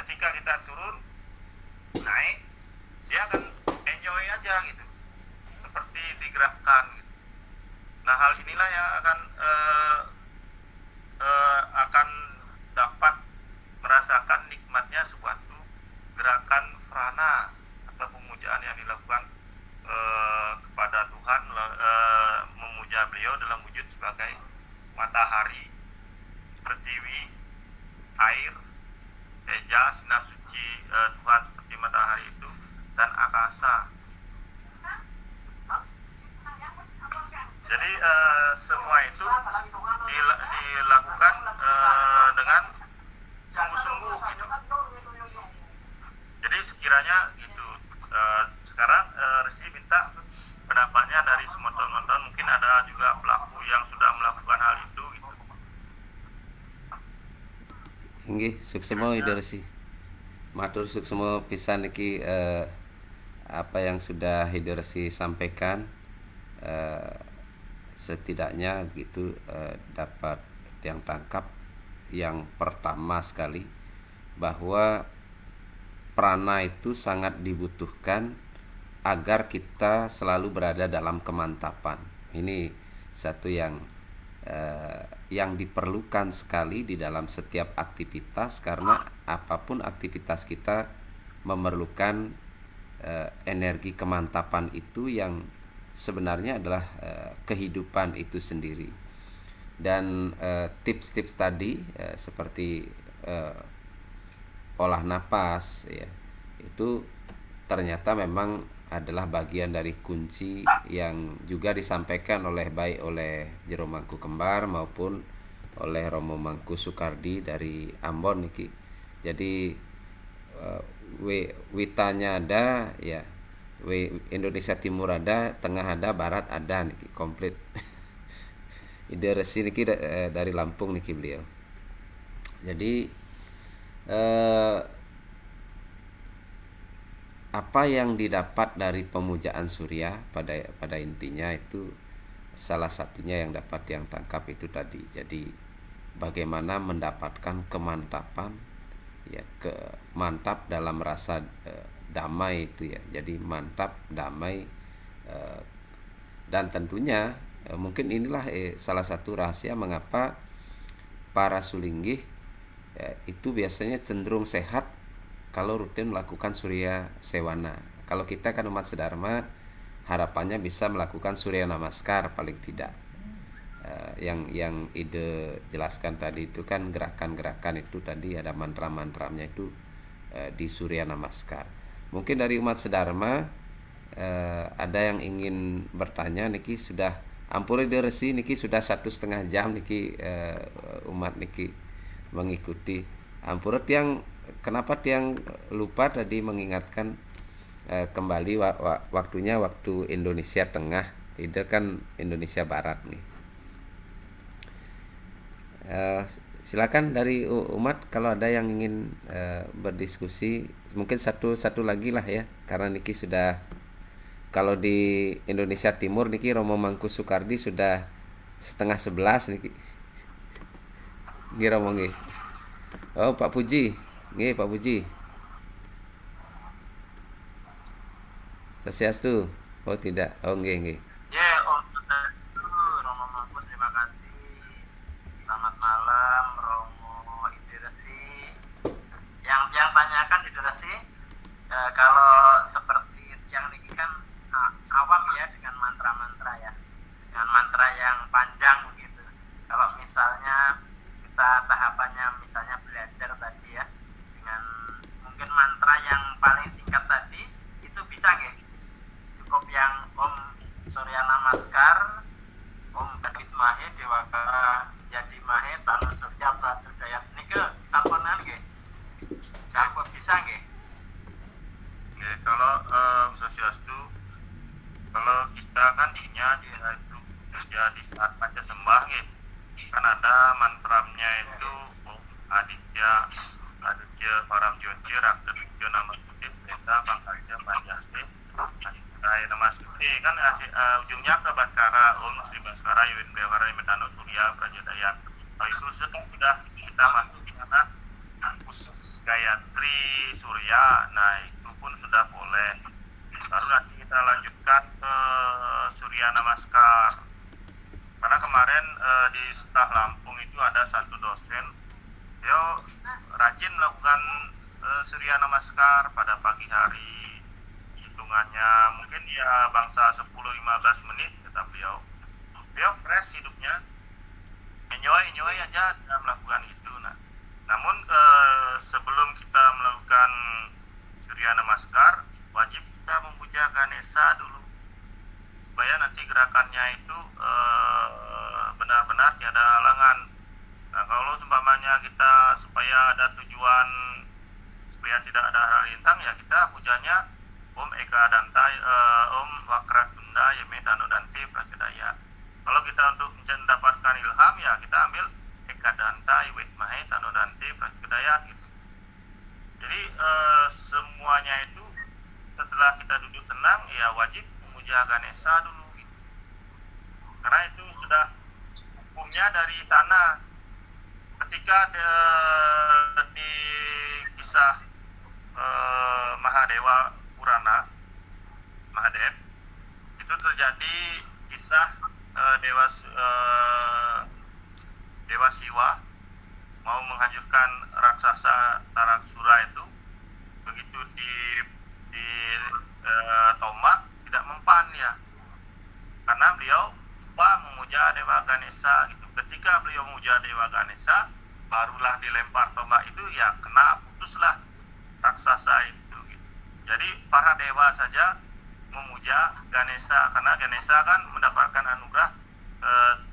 ketika kita turun naik, dia akan enjoy aja gitu, seperti digerakkan gitu. Nah, hal inilah yang akan dapat merasakan nikmatnya suatu gerakan prana atau pemujaan yang dilakukan kepada Tuhan, memuja beliau dalam wujud sebagai matahari, pertiwi, air, teja, sinar suci Tuhan seperti matahari itu, dan akasa. Jadi semua itu dilakukan dengan sungguh-sungguh gitu. Jadi sekiranya gitu, sekarang Rizky minta pendapatnya dari semua penonton, mungkin ada juga pelaku yang sudah melakukan hal itu gitu. Inggih, suksema Hidarsi. Matur suksema pisan niki apa yang sudah Hidarsi sampaikan. setidaknya gitu dapat yang tangkap yang pertama sekali bahwa prana itu sangat dibutuhkan agar kita selalu berada dalam kemantapan. Ini satu yang diperlukan sekali di dalam setiap aktivitas, karena apapun aktivitas kita memerlukan energi kemantapan itu yang sebenarnya adalah kehidupan itu sendiri. Dan tips-tips tadi seperti olah napas ya, itu ternyata memang adalah bagian dari kunci yang juga disampaikan baik oleh Jero Mangku Kembar maupun oleh Romo Mangku Soekardi dari Ambon niki. Jadi witanya ada ya, Indonesia Timur ada, tengah ada, barat ada niki, komplit. Ide resi niki dari Lampung niki beliau. Jadi apa yang didapat dari pemujaan surya pada intinya itu salah satunya yang dapat yang tangkap itu tadi. Jadi bagaimana mendapatkan kemantapan ya, mantap dalam rasa damai itu ya. Jadi mantap, damai, dan tentunya mungkin inilah salah satu rahasia mengapa para sulinggih itu biasanya cenderung sehat kalau rutin melakukan surya sewana. Kalau kita kan umat sedharma, harapannya bisa melakukan surya namaskar paling tidak. Yang ide jelaskan tadi itu kan gerakan-gerakan itu tadi ada mantra-mantranya itu di surya namaskar. Mungkin dari umat sedharma ada yang ingin bertanya niki, sudah ampura ide resi niki sudah 1,5 jam niki umat niki mengikuti. Ampura kenapa tiang lupa tadi mengingatkan kembali waktunya waktu Indonesia Tengah, itu kan Indonesia Barat nih. Silakan dari umat kalau ada yang ingin berdiskusi, mungkin satu lagi lah ya, karena niki sudah, kalau di Indonesia Timur niki Romo Mangku Soekardi sudah 10:30 niki. Nggih Romo nggih. Oh Pak Puji, nggih Pak Puji. Swastiastu. Oh tidak. Oh nggih. Ya, Om Swastiastu, Romo Mangku, terima kasih. Selamat malam, Romo Idiresi. Yang tanyakan Idiresi, kalau seperti yang ini kan awam ya dengan mantra-mantra ya, dengan mantra yang panjang begitu. Kalau misalnya kita tahapannya misalnya belajar tadi ya, dengan mungkin mantra yang paling singkat tadi itu bisa nggih? Cukup yang Om Surya Namaskar, Om Kadit Mahe Dewakara Jadi Mahe Tanu Surya Pratu Dayat niki sampenan nggih. Sampun bisa nggih? Nggih, kalau Swastiastu, kalau kita kan dia itu kerja di saat baca sembah nggih, kan ada mantramnya itu Aditya Param Jyotir Rakta Nama Suti Seta Pangkaja Panjasti Asai Nama Suti, kan ujungnya ke Baskara, Om Sri Baskara Yudin Bewara Metano Surya Prajodaya. Kalau itu sudah kita masuk di sana khusus Gayatri Surya, nah itu pun sudah boleh. Lalu nanti kita lanjutkan ke Surya Namaskar. Karena kemarin di Staf Lampung itu ada satu dosen, dia rajin melakukan Surya Namaskar pada pagi hari. Hitungannya mungkin dia bangsa 10-15 menit, tetapi dia fresh hidupnya, enjoy aja dan melakukan itu. Nah, namun sebelum kita melakukan Surya Namaskar, wajib kita memuja Ganesha dulu, supaya nanti gerakannya itu benar-benar tiada halangan. Nah, kalau seumpamanya kita supaya ada tujuan, supaya tidak ada hal-hal ya kita pujanya Om Eka Danta, Om Wakratunda Yemedano Danti Prakedaya. Kalau kita untuk mendapatkan ilham ya kita ambil Eka Danta Iwet Mahe Tano Danti Prakedaya gitu. Jadi semuanya itu setelah kita duduk tenang ya wajib memuja Ganesha dulu gitu. Karena itu sebabnya dari sana ketika di kisah Mahadewa Purana, Mahadev, itu terjadi kisah Dewa Siwa mau menghancurkan raksasa Taraksura itu. Begitu di tombak tidak mempan ya, karena beliau lupa memuja Dewa Ganesha gitu. Ketika beliau memuja Dewa Ganesha, barulah dilempar tombak itu, ya kena putuslah raksasa itu gitu. Jadi para dewa saja memuja Ganesha, karena Ganesha kan mendapatkan anugerah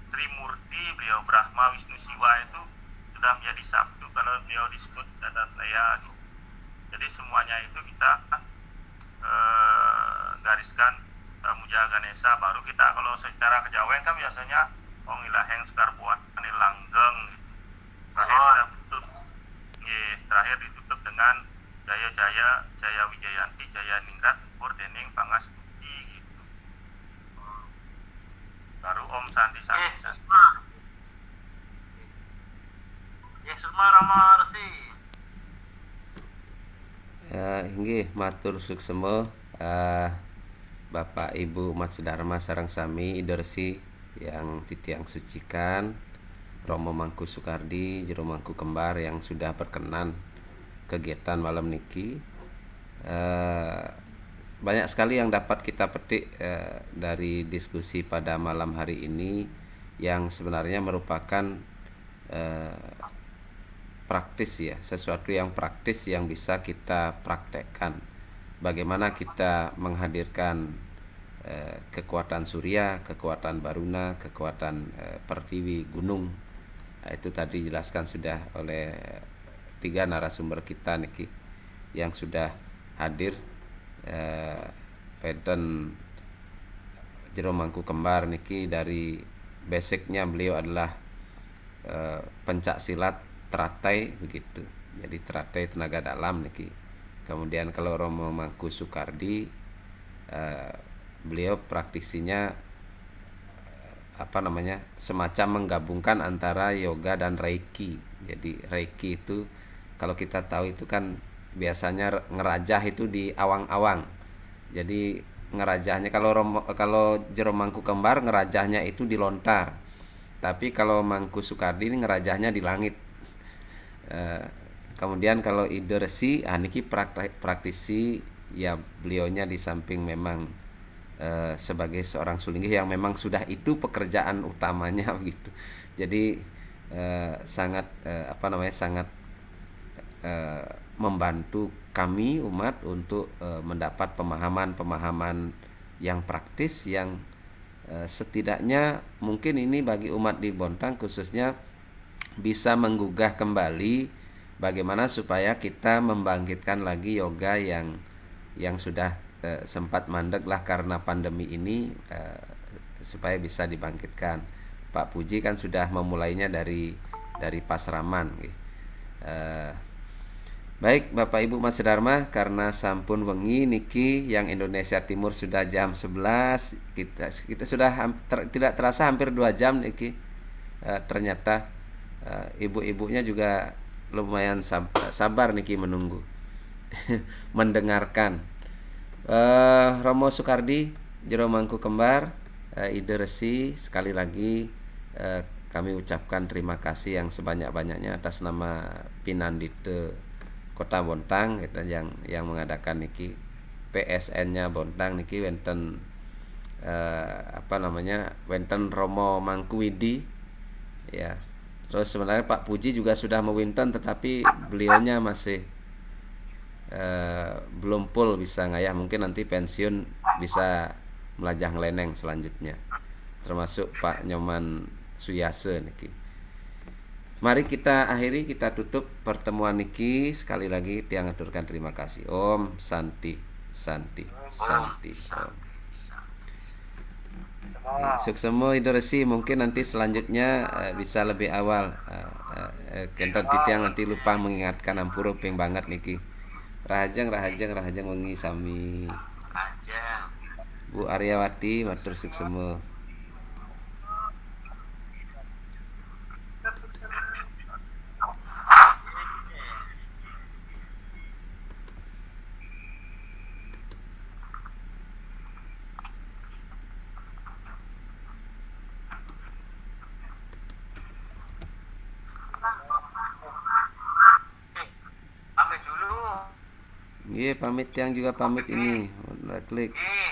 Trimurti, beliau Brahma, Wisnu, Siwa itu sudah menjadi satu kalau beliau disebut Dattatreya gitu. Jadi semuanya itu kita gariskan muja Ganesha. Baru kita kalau secara kejawen kan biasanya Ong Ilaheng Sekar Buat Anil Langgeng gitu. Terakhir ditutup dengan Jaya Jaya Jaya Wijayanti Jaya Ningrat Pur Dening Pangastuti gitu. Baru Om Sandi Sandi. Sukma Rama Resi. Inggih matur suksema Bapak Ibu Umat Sedharma sareng sami Idersi yang titiang sucikan, Romo Mangku Soekardi, Jero Mangku Kembar yang sudah berkenan kegiatan malam niki. Banyak sekali yang dapat kita petik dari diskusi pada malam hari ini yang sebenarnya merupakan praktis ya, sesuatu yang praktis yang bisa kita praktekkan. Bagaimana kita menghadirkan kekuatan surya, kekuatan baruna, kekuatan pertiwi gunung. Itu tadi dijelaskan sudah oleh 3 narasumber kita niki yang sudah hadir. Eden Jero Mangku Kembar niki dari basicnya beliau adalah pencak silat teratai begitu. Jadi teratai tenaga dalam niki. Kemudian kalau Romo Mangku Soekardi beliau praktisinya semacam menggabungkan antara yoga dan reiki. Jadi reiki itu kalau kita tahu itu kan biasanya ngerajah itu di awang-awang. Jadi ngerajahnya kalau Jero Mangku Kembar ngerajahnya itu di lontar. Tapi kalau Mangku Soekardi ini ngerajahnya di langit. Kemudian kalau Ide Resi niki praktisi ya, beliaunya di samping memang sebagai seorang sulinggih yang memang sudah itu pekerjaan utamanya begitu. Jadi sangat sangat membantu kami umat untuk mendapat pemahaman yang praktis yang setidaknya mungkin ini bagi umat di Bontang khususnya bisa menggugah kembali bagaimana supaya kita membangkitkan lagi yoga yang sudah sempat mandek lah karena pandemi ini, supaya bisa dibangkitkan. Pak Puji kan sudah memulainya dari Pasraman. Baik Bapak Ibu Mas Sedharma, karena sampun wengi niki yang Indonesia Timur sudah jam 11, kita sudah tidak terasa hampir 2 jam niki. Ternyata ibu-ibunya juga lumayan sabar niki menunggu mendengarkan. Romo Soekardi, Jero Mangku Kembar, Ide Resi, sekali lagi kami ucapkan terima kasih yang sebanyak-banyaknya atas nama Pinandite Kota Bontang gitu, yang mengadakan niki. PSN-nya Bontang niki wenten wenten Romo Mangkuwidi ya. Terus sebenarnya Pak Puji juga sudah mewinten, tetapi beliaunya masih belum full bisa ngayah. Mungkin nanti pensiun bisa melajah ngeleneng selanjutnya. Termasuk Pak Nyoman Suyase niki. Mari kita akhiri, kita tutup pertemuan niki. Sekali lagi tiang aturkan terima kasih. Om Santi Santi Santi Om. Suksemo Ide Resi, mungkin nanti selanjutnya bisa lebih awal. Kentot titiang nanti lupa mengingatkan ampura ping banget niki. Rahajeng wengi sami. Bu Aryawati matur suksemo. Iya, pamit yang juga pamit ini. Udah klik. Ini, ini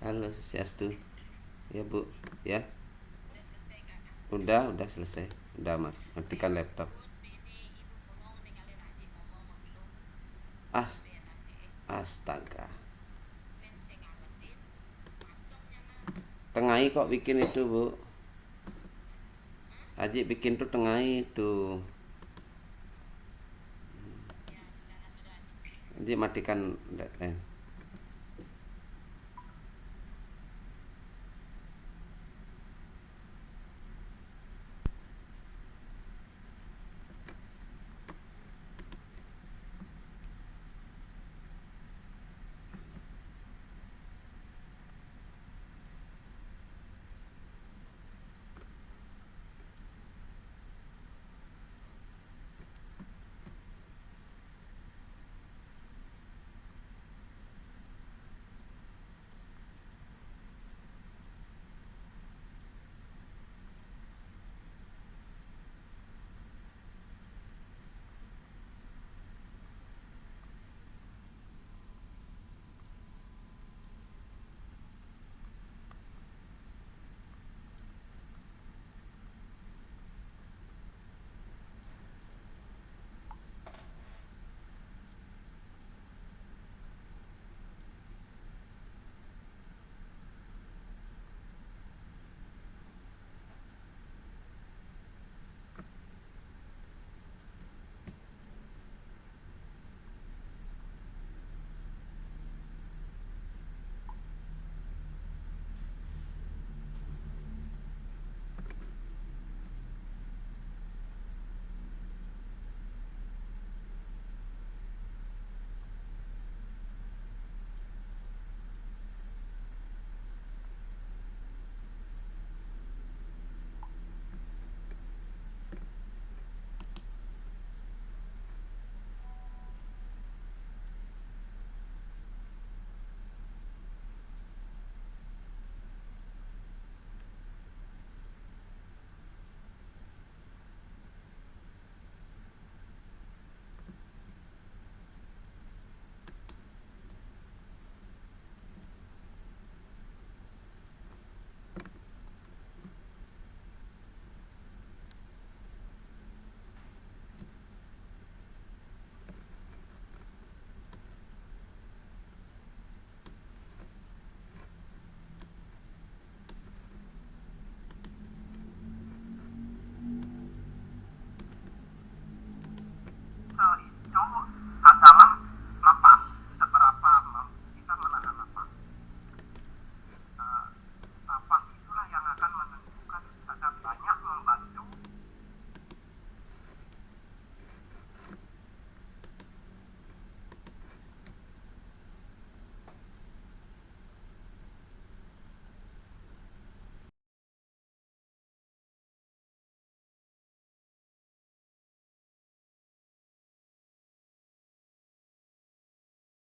Halo, Swastiastu. Ya, Bu. Ya. Udah selesai. Udah matikan laptop. As Astaga. Tengahi kok bikin itu, Bu. Aji bikin tuh tengahi itu. Aji matikan